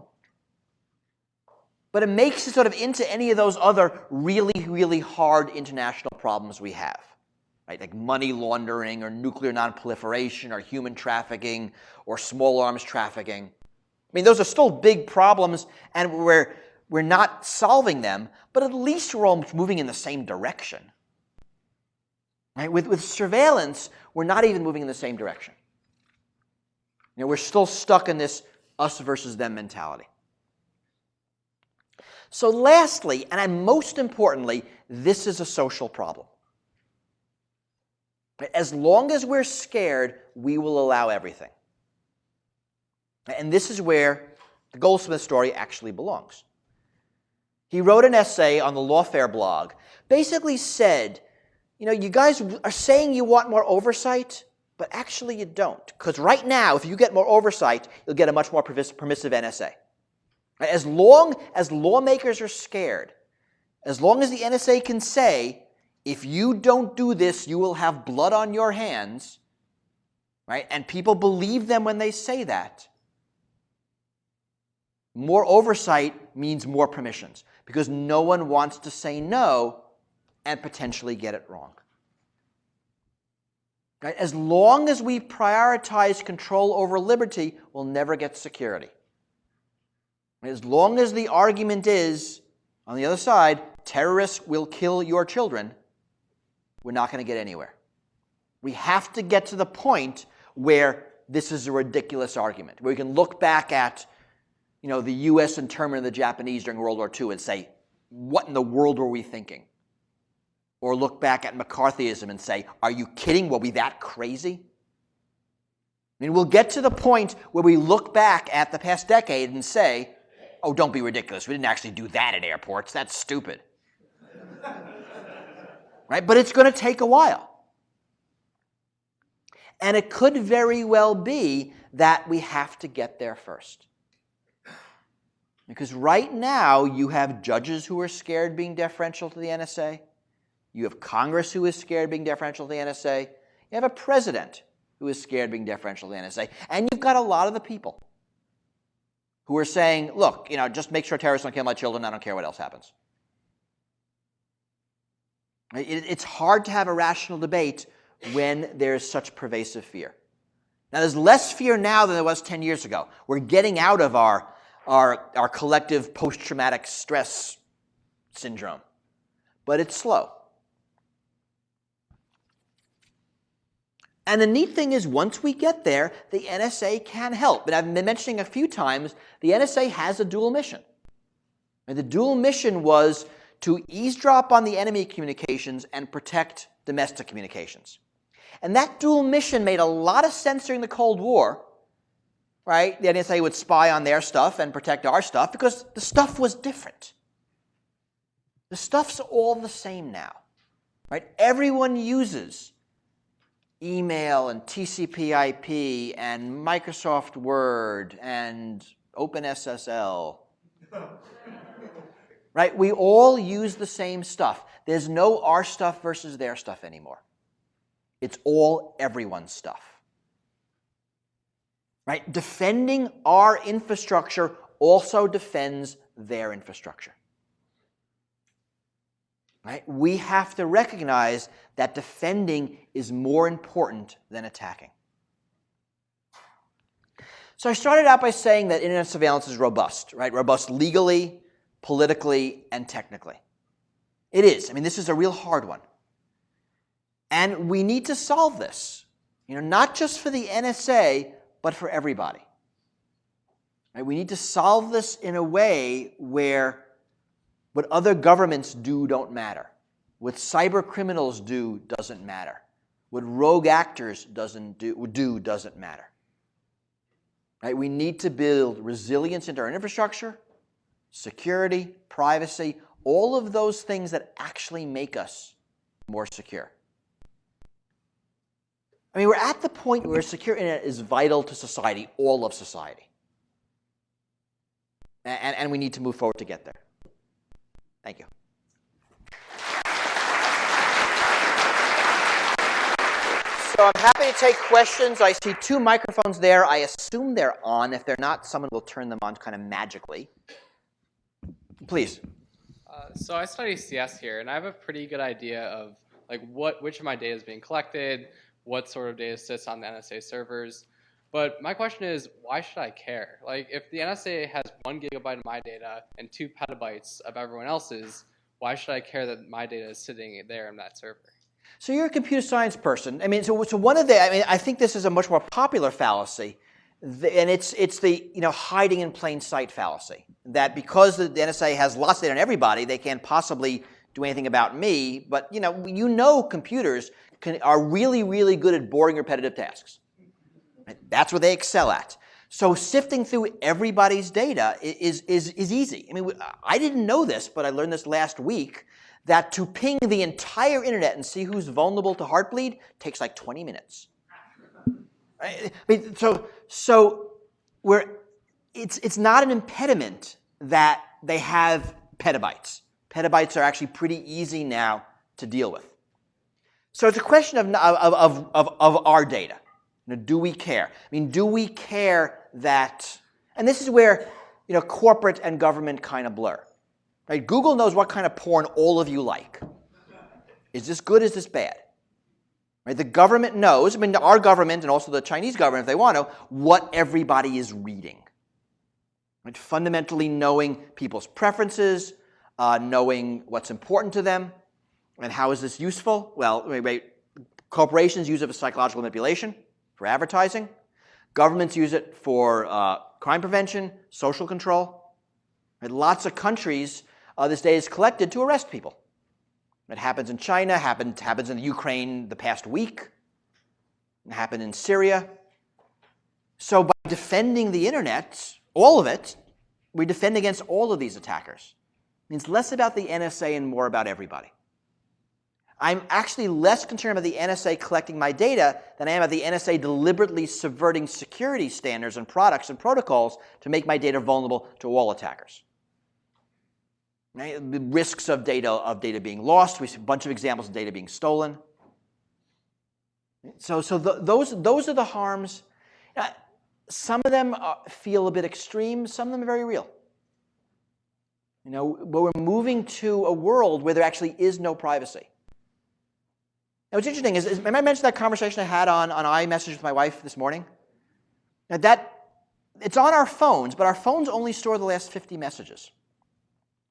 but it makes it sort of into any of those other really, really hard international problems we have, right? Like money laundering or nuclear nonproliferation or human trafficking or small arms trafficking. I mean, those are still big problems, and we're not solving them, but at least we're all moving in the same direction. Right? With surveillance, we're not even moving in the same direction. We're still stuck in this us versus them mentality. So lastly, and most importantly, this is a social problem. As long as we're scared, we will allow everything. And this is where the Goldsmith story actually belongs. He wrote an essay on the Lawfare blog, basically said, you guys are saying you want more oversight, but actually you don't. Because right now, if you get more oversight, you'll get a much more permissive NSA. As long as lawmakers are scared, as long as the NSA can say, if you don't do this, you will have blood on your hands, right? And people believe them when they say that, more oversight means more permissions, because no one wants to say no and potentially get it wrong. Right? As long as we prioritize control over liberty, we'll never get security. As long as the argument is, on the other side, terrorists will kill your children, we're not going to get anywhere. We have to get to the point where this is a ridiculous argument, where we can look back at the U.S. internment of the Japanese during World War II and say, what in the world were we thinking? Or look back at McCarthyism and say, are you kidding? Were we that crazy? We'll get to the point where we look back at the past decade and say, oh, don't be ridiculous. We didn't actually do that at airports. That's stupid. Right? But it's going to take a while. And it could very well be that we have to get there first. Because right now, you have judges who are scared being deferential to the NSA. You have Congress who is scared being deferential to the NSA. You have a president who is scared being deferential to the NSA. And you've got a lot of the people who are saying, look, just make sure terrorists don't kill my children. I don't care what else happens. It's hard to have a rational debate when there's such pervasive fear. Now, there's less fear now than there was 10 years ago. We're getting out of our collective post-traumatic stress syndrome. But it's slow. And the neat thing is, once we get there, the NSA can help. But I've been mentioning a few times, the NSA has a dual mission. And the dual mission was to eavesdrop on the enemy communications and protect domestic communications. And that dual mission made a lot of sense during the Cold War, right? The NSA would spy on their stuff and protect our stuff because the stuff was different. The stuff's all the same now, right? Everyone uses email and TCP/IP and Microsoft Word and OpenSSL. Right? We all use the same stuff. There's no our stuff versus their stuff anymore. It's all everyone's stuff. Right? Defending our infrastructure also defends their infrastructure. Right? We have to recognize that defending is more important than attacking. So I started out by saying that internet surveillance is robust, right? Robust legally, politically, and technically. It is. This is a real hard one. And we need to solve this, not just for the NSA, but for everybody. Right? We need to solve this in a way where what other governments do don't matter. What cyber criminals do doesn't matter. What rogue actors do doesn't matter. Right? We need to build resilience into our infrastructure, security, privacy, all of those things that actually make us more secure. We're at the point where secure internet is vital to society, all of society. And we need to move forward to get there. Thank you. So I'm happy to take questions. I see 2 microphones there. I assume they're on. If they're not, someone will turn them on kind of magically. Please. So I study CS here, and I have a pretty good idea of which of my data is being collected, what sort of data sits on the NSA servers. But my question is, why should I care? If the NSA has 1 gigabyte of my data and 2 petabytes of everyone else's, why should I care that my data is sitting there in that server? So you're a computer science person. So one of the, I think this is a much more popular fallacy, and it's the hiding in plain sight fallacy. That because the NSA has lots of data on everybody, they can't possibly do anything about me. But computers are really, really good at boring repetitive tasks. Right? That's what they excel at. So sifting through everybody's data is easy. I mean, I didn't know this, but I learned this last week, that to ping the entire internet and see who's vulnerable to heartbleed takes like 20 minutes. I mean, so it's not an impediment that they have petabytes. Petabytes are actually pretty easy now to deal with. So it's a question of our data. You know, do we care? I mean, do we care that, and this is where, you know, corporate and government kind of blur. Right? Google knows what kind of porn all of you like. Is this good? Is this bad? Right? The government knows, I mean, our government and also the Chinese government, if they want to, what everybody is reading. Right? Fundamentally knowing people's preferences, knowing what's important to them, and how is this useful? Well, corporations use it for psychological manipulation, for advertising. Governments use it for crime prevention, social control. Right? Lots of countries, this data is collected to arrest people. It happens in China, happens in the Ukraine the past week. It happened in Syria. So by defending the internet, all of it, we defend against all of these attackers. It means less about the NSA and more about everybody. I'm actually less concerned about the NSA collecting my data than I am about the NSA deliberately subverting security standards and products and protocols to make my data vulnerable to all attackers. Right? The risks of data being lost. We see a bunch of examples of data being stolen. Those are the harms. Some of them feel a bit extreme. Some of them are very real. You know, but we're moving to a world where there actually is no privacy. Now, what's interesting is remember I mentioned that conversation I had on iMessage with my wife this morning? Now it's on our phones, but our phones only store the last 50 messages.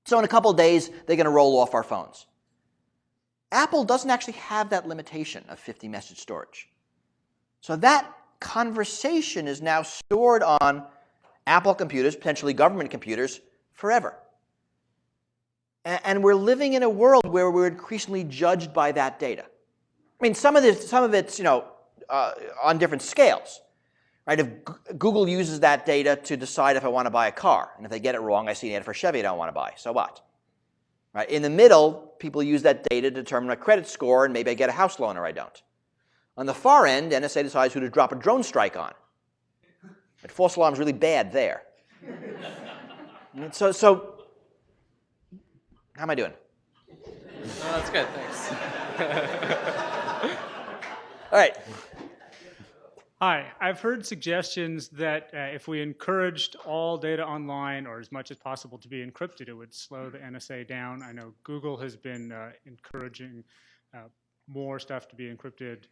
So in a couple of days, they're going to roll off our phones. Apple doesn't actually have that limitation of 50 message storage. So that conversation is now stored on Apple computers, potentially government computers, forever. And we're living in a world where we're increasingly judged by that data. I mean, some of it's, you know, on different scales, right? If Google uses that data to decide if I want to buy a car, and if they get it wrong, I see an ad for Chevy I don't want to buy. So what? Right? In the middle, people use that data to determine my credit score, and maybe I get a house loan or I don't. On the far end, NSA decides who to drop a drone strike on. But false alarm is really bad there. So, how am I doing? Oh, that's good, thanks. All right. Hi, I've heard suggestions that if we encouraged all data online, or as much as possible, to be encrypted, it would slow the NSA down. I know Google has been encouraging more stuff to be encrypted.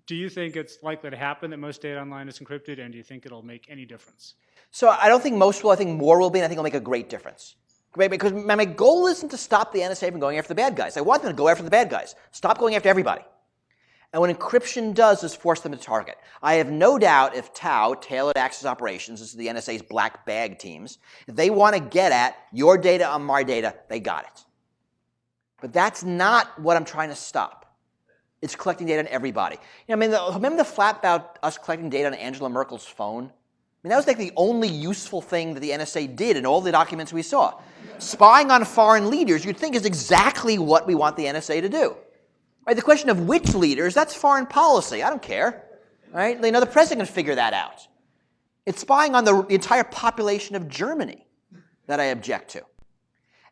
Do you think it's likely to happen that most data online is encrypted, and do you think it'll make any difference? So I don't think most will. I think more will be, and I think it'll make a great difference. Because my goal isn't to stop the NSA from going after the bad guys. I want them to go after the bad guys. Stop going after everybody. And what encryption does is force them to target. I have no doubt if TAO, Tailored Access Operations, this is the NSA's black bag teams, if they want to get at your data on my data, they got it. But that's not what I'm trying to stop. It's collecting data on everybody. You know, I mean, remember the flap about us collecting data on Angela Merkel's phone? I mean, that was like the only useful thing that the NSA did in all the documents we saw. Spying on foreign leaders, you'd think, is exactly what we want the NSA to do. Right, the question of which leaders, that's foreign policy. I don't care. Right? You know, the president can figure that out. It's spying on the entire population of Germany that I object to.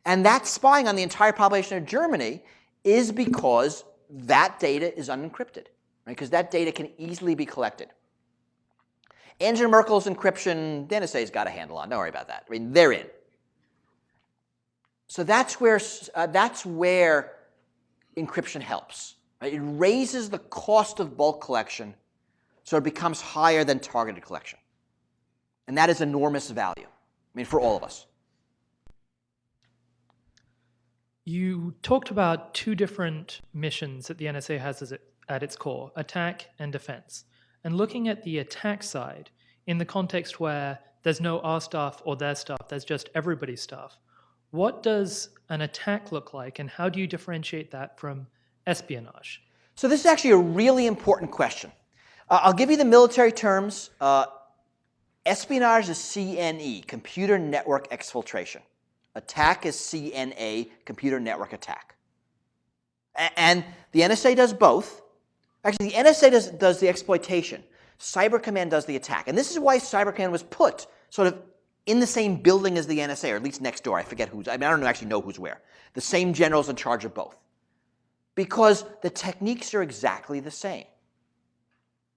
And that spying on the entire population of Germany is because that data is unencrypted. Right? Because that data can easily be collected. Angela Merkel's encryption, the NSA's got a handle on. Don't worry about that. I mean, they're in. So that's where encryption helps. Right? It raises the cost of bulk collection so it becomes higher than targeted collection. And that is enormous value, I mean, for all of us. You talked about two different missions that the NSA has at its core, attack and defense. And looking at the attack side, in the context where there's no our stuff or their stuff, there's just everybody's stuff, what does an attack look like, and how do you differentiate that from espionage? So this is actually a really important question. I'll give you the military terms. Espionage is CNE, computer network exfiltration. Attack is CNA, computer network attack. And the NSA does both. Actually, the NSA does the exploitation. Cyber Command does the attack. And this is why Cyber Command was put sort of in the same building as the NSA, or at least next door. I forget who's. I don't actually know who's where. The same general's in charge of both. Because the techniques are exactly the same.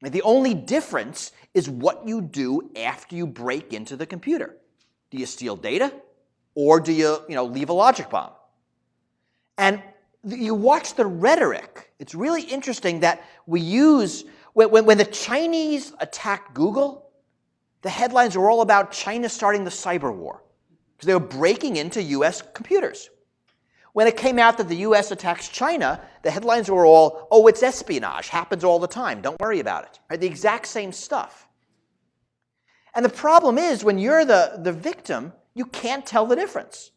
And the only difference is what you do after you break into the computer. Do you steal data? Or do you leave a logic bomb? And you watch the rhetoric. It's really interesting that we use, when the Chinese attacked Google, the headlines were all about China starting the cyber war, because they were breaking into US computers. When it came out that the US attacks China, the headlines were all, oh, it's espionage, happens all the time, don't worry about it. Right? The exact same stuff. And the problem is, when you're the victim, you can't tell the difference.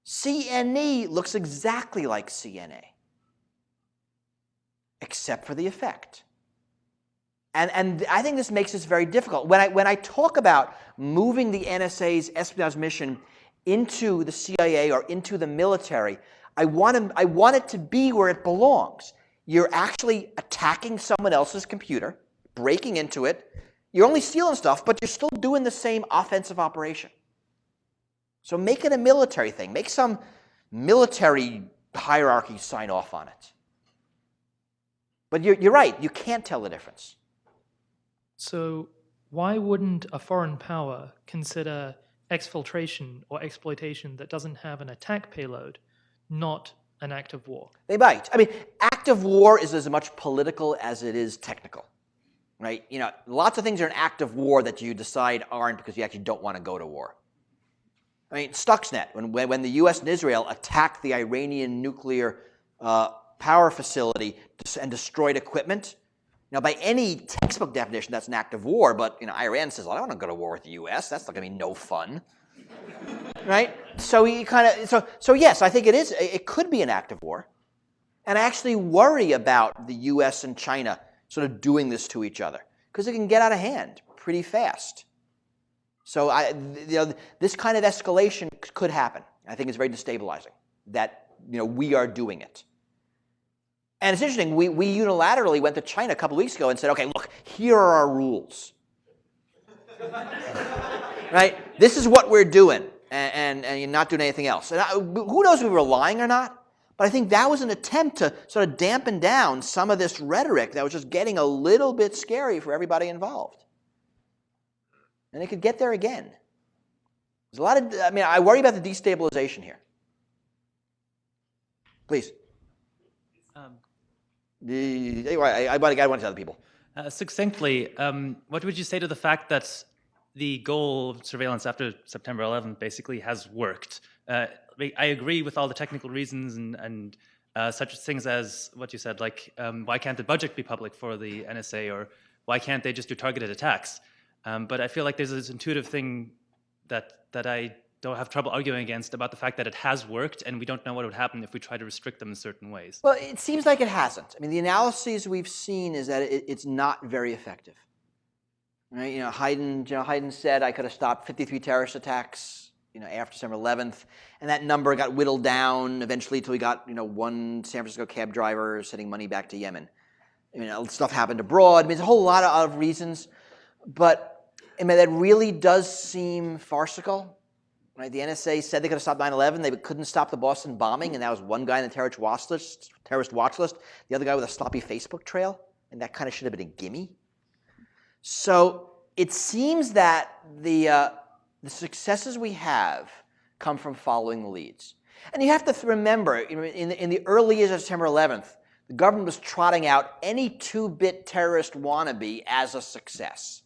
CNE looks exactly like CNA, except for the effect. And I think this makes this very difficult. When I talk about moving the NSA's espionage mission into the CIA or into the military, I want it to be where it belongs. You're actually attacking someone else's computer, breaking into it. You're only stealing stuff, but you're still doing the same offensive operation. So make it a military thing. Make some military hierarchy sign off on it. But you're right. You can't tell the difference. So why wouldn't a foreign power consider exfiltration or exploitation that doesn't have an attack payload not an act of war? They might. I mean, act of war is as much political as it is technical. Right? Lots of things are an act of war that you decide aren't because you actually don't want to go to war. I mean, Stuxnet, when the U.S. and Israel attacked the Iranian nuclear power facility and destroyed equipment, by any textbook definition, that's an act of war. But Iran says, "I don't want to go to war with the U.S. That's not going to be no fun." Right? So yes, I think it is. It could be an act of war, and I actually worry about the U.S. and China sort of doing this to each other because it can get out of hand pretty fast. So this kind of escalation could happen. I think it's very destabilizing that we are doing it. And it's interesting, we unilaterally went to China a couple of weeks ago and said, okay, look, here are our rules. Right? This is what we're doing, and you're not doing anything else. And who knows if we were lying or not? But I think that was an attempt to sort of dampen down some of this rhetoric that was just getting a little bit scary for everybody involved. And it could get there again. There's a lot of, I worry about the destabilization here. Please. I want to tell other people. Succinctly, what would you say to the fact that the goal of surveillance after September 11th basically has worked? I agree with all the technical reasons and such things as what you said, like why can't the budget be public for the NSA, or why can't they just do targeted attacks? But I feel like there's this intuitive thing that I don't have trouble arguing against about the fact that it has worked, and we don't know what would happen if we try to restrict them in certain ways. Well, it seems like it hasn't. The analyses we've seen is that it's not very effective. Right? Hayden said I could have stopped 53 terrorist attacks, after December 11th, and that number got whittled down eventually until we got, one San Francisco cab driver sending money back to Yemen. Stuff happened abroad. There's a whole lot of reasons, but that really does seem farcical. Right? The NSA said they could have stopped 9/11. They couldn't stop the Boston bombing, and that was one guy in the terrorist watch list. The other guy with a sloppy Facebook trail, and that kind of should have been a gimme. So it seems that the successes we have come from following the leads. And you have to remember, in the early years of September 11th, the government was trotting out any 2-bit terrorist wannabe as a success.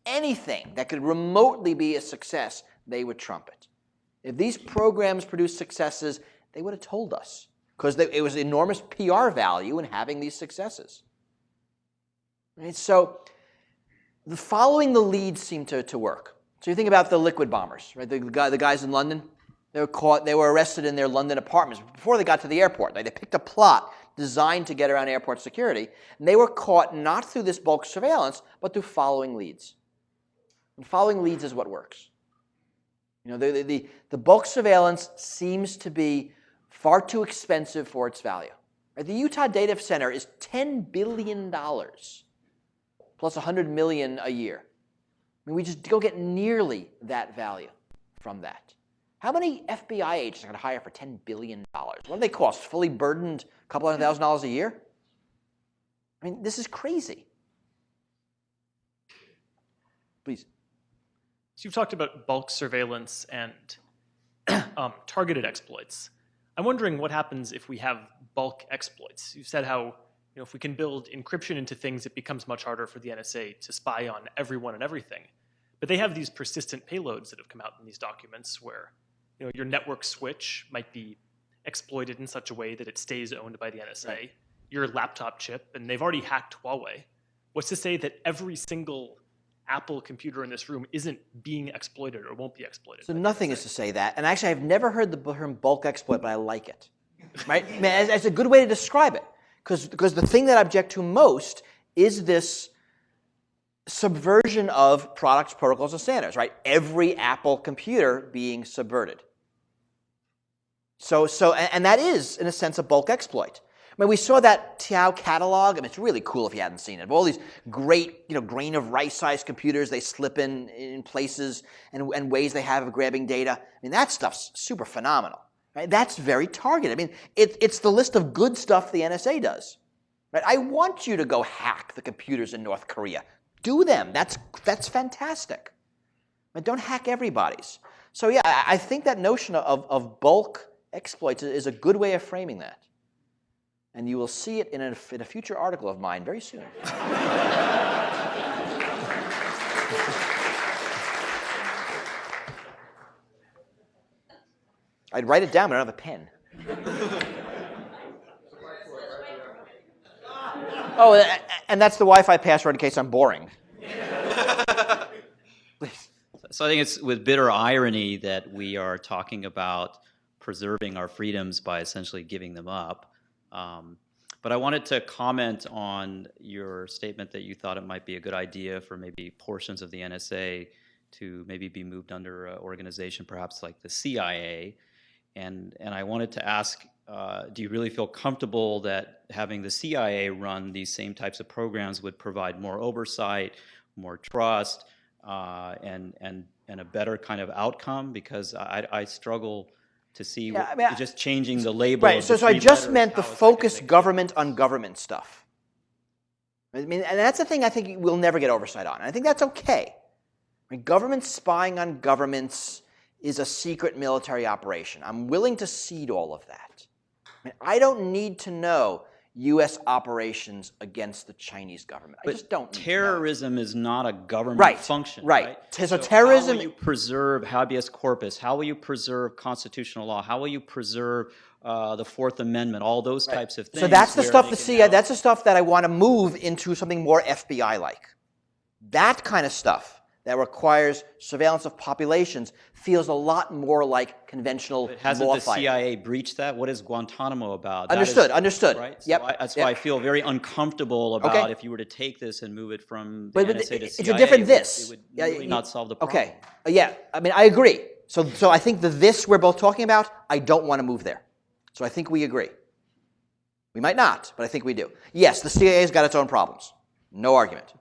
Anything that could remotely be a success, they would trumpet. If these programs produced successes, they would have told us, because it was enormous PR value in having these successes. Right? So following the leads seemed to work. So you think about the liquid bombers, right? The guys in London, they were arrested in their London apartments before they got to the airport. They picked a plot designed to get around airport security, and they were caught not through this bulk surveillance, but through following leads. And following leads is what works. The bulk surveillance seems to be far too expensive for its value. Right? The Utah Data Center is $10 billion plus $100 million a year. I mean, we just don't get nearly that value from that. How many FBI agents are going to hire for $10 billion? What do they cost? Fully burdened a couple $100,000 a year? I mean, this is crazy. Please. So you've talked about bulk surveillance and targeted exploits. I'm wondering what happens if we have bulk exploits. You've said how if we can build encryption into things, it becomes much harder for the NSA to spy on everyone and everything. But they have these persistent payloads that have come out in these documents where your network switch might be exploited in such a way that it stays owned by the NSA. Right. Your laptop chip, and they've already hacked Huawei. What's to say that every single Apple computer in this room isn't being exploited or won't be exploited? So nothing is to say that. And actually, I've never heard the term bulk exploit, but I like it. Right? I mean, it's a good way to describe it. Because the thing that I object to most is this subversion of products, protocols, and standards. Right? Every Apple computer being subverted. And that is, in a sense, a bulk exploit. I mean, we saw that Tao catalog. I mean, it's really cool if you hadn't seen it. All these great, grain of rice-sized computers they slip in places and ways they have of grabbing data. I mean, that stuff's super phenomenal. Right? That's very targeted. I mean, it's the list of good stuff the NSA does. Right? I want you to go hack the computers in North Korea. Do them. That's fantastic. But don't hack everybody's. So yeah, I think that notion of bulk exploits is a good way of framing that. And you will see it in a future article of mine very soon. I'd write it down, but I don't have a pen. Oh, and that's the Wi-Fi password in case I'm boring. Please. So I think it's with bitter irony that we are talking about preserving our freedoms by essentially giving them up. But I wanted to comment on your statement that you thought it might be a good idea for maybe portions of the NSA to maybe be moved under an organization perhaps like the CIA. And I wanted to ask, do you really feel comfortable that having the CIA run these same types of programs would provide more oversight, more trust, and a better kind of outcome? Because I struggle to see just changing the label. Right, so I just meant the focused government on government stuff. I mean, and that's the thing I think we'll never get oversight on. And I think that's okay. I mean, government spying on governments is a secret military operation. I'm willing to cede all of that. I mean, I don't need to know U.S. operations against the Chinese government. I just don't need to know. Terrorism is not a government function. Right. So terrorism. How will you preserve habeas corpus? How will you preserve constitutional law? How will you preserve the Fourth Amendment? All those types of things. So that's the stuff the CIA. That's the stuff that I want to move into something more FBI-like. That kind of stuff that requires surveillance of populations feels a lot more like conventional but hasn't law the fighting. CIA breached that? What is Guantanamo about? Understood. Right? Yep. So that's why I feel very uncomfortable about if you were to take this and move it from the NSA to CIA. It's a different this. It would really not solve the problem. Okay. Yeah. I mean, I agree. So I think the this we're both talking about, I don't want to move there. So I think we agree. We might not, but I think we do. Yes, the CIA's got its own problems. No argument.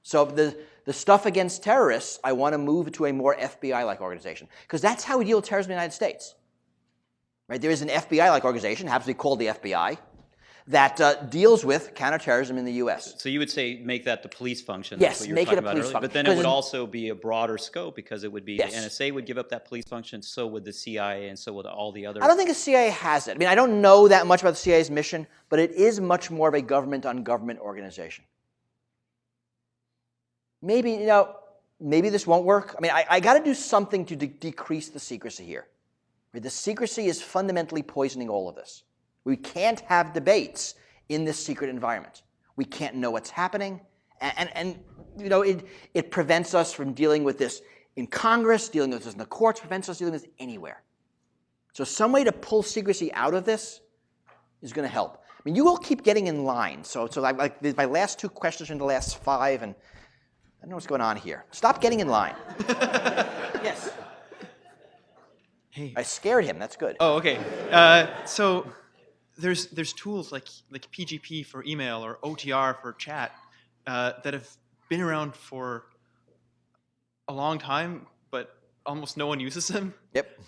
So the stuff against terrorists, I want to move to a more FBI-like organization. Because that's how we deal with terrorism in the United States. Right? There is an FBI-like organization, happens to be called the FBI, that deals with counterterrorism in the U.S. So you would say make that the police function. Yes, that's what make you were it a talking police about earlier. function. But then it would also be a broader scope because it would be Yes. the NSA would give up that police function, so would the CIA, and so would all the other. I don't think the CIA has it. I mean, I don't know that much about the CIA's mission, but it is much more of a government-on-government organization. Maybe this won't work. I mean, I got to do something to decrease the secrecy here. The secrecy is fundamentally poisoning all of this. We can't have debates in this secret environment. We can't know what's happening, and it prevents us from dealing with this in Congress, dealing with this in the courts, prevents us dealing with this anywhere. So some way to pull secrecy out of this is going to help. I mean, you will keep getting in line. So like my last two questions are in the last 5, and I don't know what's going on here. Stop getting in line. Yes. Hey. I scared him. That's good. Oh, okay. So there's tools like PGP for email or OTR for chat that have been around for a long time, but almost no one uses them. Yep.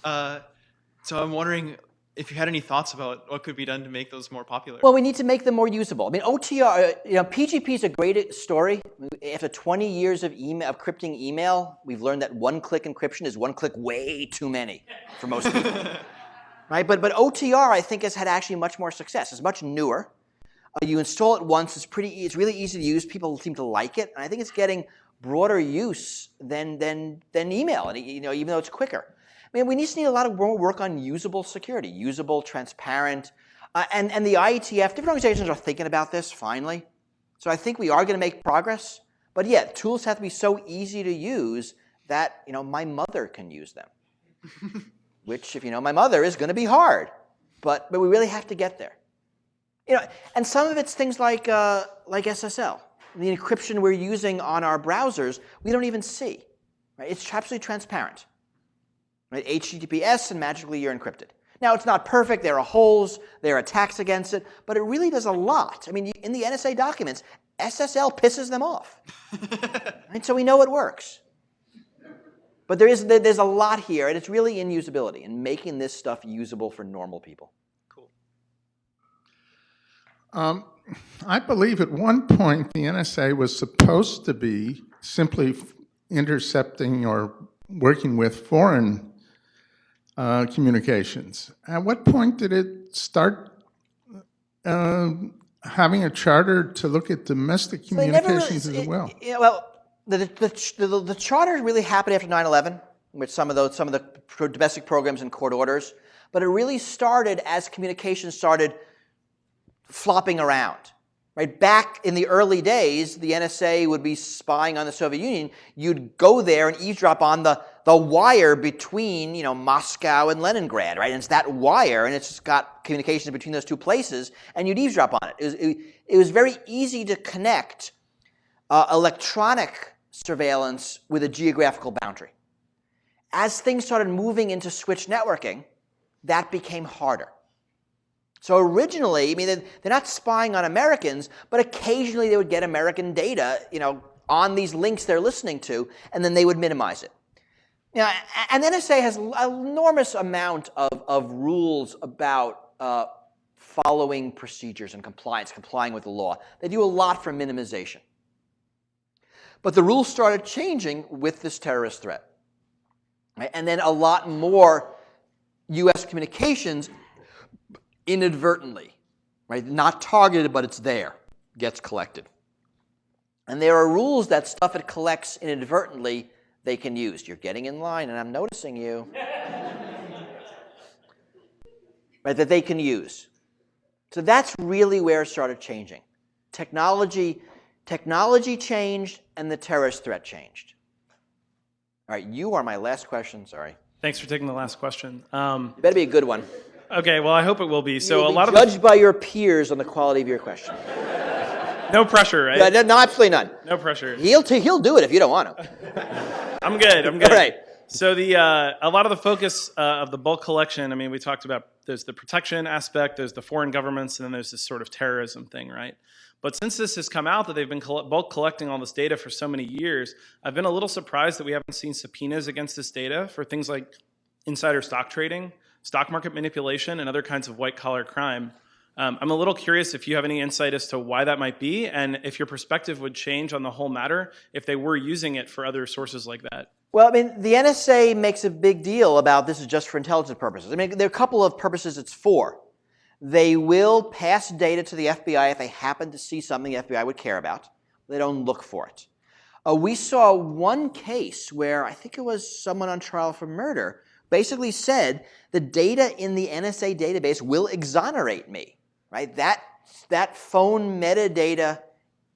So I'm wondering if you had any thoughts about what could be done to make those more popular. Well, we need to make them more usable. I mean, OTR, PGP is a great story. After 20 years of encrypting email, we've learned that one-click encryption is one click way too many for most people. Right? But OTR, I think, has had actually much more success. It's much newer. You install it once. It's really easy to use. People seem to like it, and I think it's getting broader use than email. And even though it's quicker. I mean, we just need a lot of more work on usable security, usable, transparent, and the IETF. Different organizations are thinking about this finally. So I think we are going to make progress. But yeah, tools have to be so easy to use that my mother can use them. Which, if you know my mother, is going to be hard. But we really have to get there. And some of it's things like SSL. The encryption we're using on our browsers, we don't even see. Right? It's absolutely transparent. Right? HTTPS, and magically you're encrypted. Now, it's not perfect. There are holes. There are attacks against it. But it really does a lot. I mean, in the NSA documents, SSL pisses them off. Right? So we know it works. But there's a lot here, and it's really in usability and making this stuff usable for normal people. Cool. I believe at one point the NSA was supposed to be simply intercepting or working with foreign communications. At what point did it start having a charter to look at domestic communications as well? The charter really happened after 9/11, with some of the domestic programs and court orders. But it really started as communications started flopping around. Right? Back in the early days, the NSA would be spying on the Soviet Union. You'd go there and eavesdrop on the wire between Moscow and Leningrad, right? And it's that wire, and it's got communications between those two places, and you'd eavesdrop on it. It was very easy to connect electronic surveillance with a geographical boundary. As things started moving into switch networking, that became harder. So originally, I mean, they're not spying on Americans, but occasionally they would get American data, on these links they're listening to, and then they would minimize it. And the NSA has an enormous amount of rules about following procedures and complying with the law. They do a lot for minimization. But the rules started changing with this terrorist threat. Right? And then a lot more U.S. communications inadvertently, right? Not targeted, but it's there, gets collected. And there are rules that stuff it collects inadvertently they can use. You're getting in line, and I'm noticing you. Right, that they can use. So that's really where it started changing. Technology changed, and the terrorist threat changed. All right, you are my last question. Sorry. Thanks for taking the last question. It better be a good one. Okay, well, I hope it will be. So You'll a lot be of judged by your peers on the quality of your question. no pressure, right? No, absolutely none. No pressure. He'll do it if you don't want to. I'm good. All right. So a lot of the focus of the bulk collection, I mean, we talked about there's the protection aspect, there's the foreign governments, and then there's this sort of terrorism thing, right? But since this has come out that they've been bulk collecting all this data for so many years, I've been a little surprised that we haven't seen subpoenas against this data for things like insider stock trading, stock market manipulation, and other kinds of white-collar crime. I'm a little curious if you have any insight as to why that might be, and if your perspective would change on the whole matter if they were using it for other sources like that. Well, I mean, the NSA makes a big deal about this is just for intelligence purposes. I mean, there are a couple of purposes it's for. They will pass data to the FBI if they happen to see something the FBI would care about. They don't look for it. We saw one case where I think it was someone on trial for murder basically said the data in the NSA database will exonerate me. Right? That phone metadata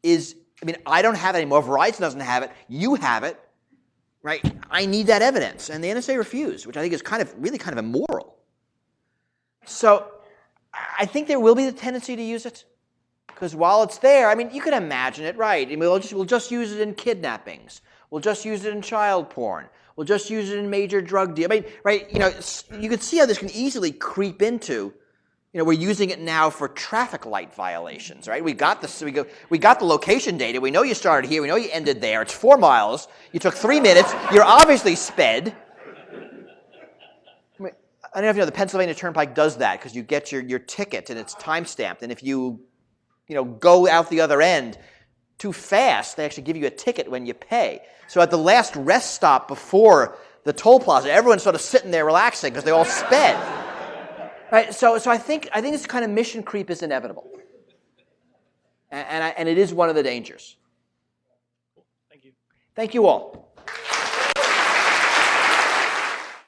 is, I mean, I don't have it anymore. Verizon doesn't have it. You have it. Right? I need that evidence. And the NSA refused, which I think is really kind of immoral. So I think there will be the tendency to use it Because while it's there, I mean, you can imagine it, right? I mean, we'll just use it in kidnappings. We'll just use it in child porn. We'll just use it in major drug deals. I mean, right? You know, you can see how this can easily creep into. You know, we're using it now for traffic light violations, right? We got the location data. We know you started here. We know you ended there. It's 4 miles. You took 3 minutes. You're obviously sped. I mean, I don't know if you know the Pennsylvania Turnpike does that because you get your ticket and it's time stamped. And if you go out the other end too fast, they actually give you a ticket when you pay. So at the last rest stop before the toll plaza, everyone's sort of sitting there relaxing because they all sped. Right, so I think this kind of mission creep is inevitable, and it is one of the dangers. Thank you. Thank you all.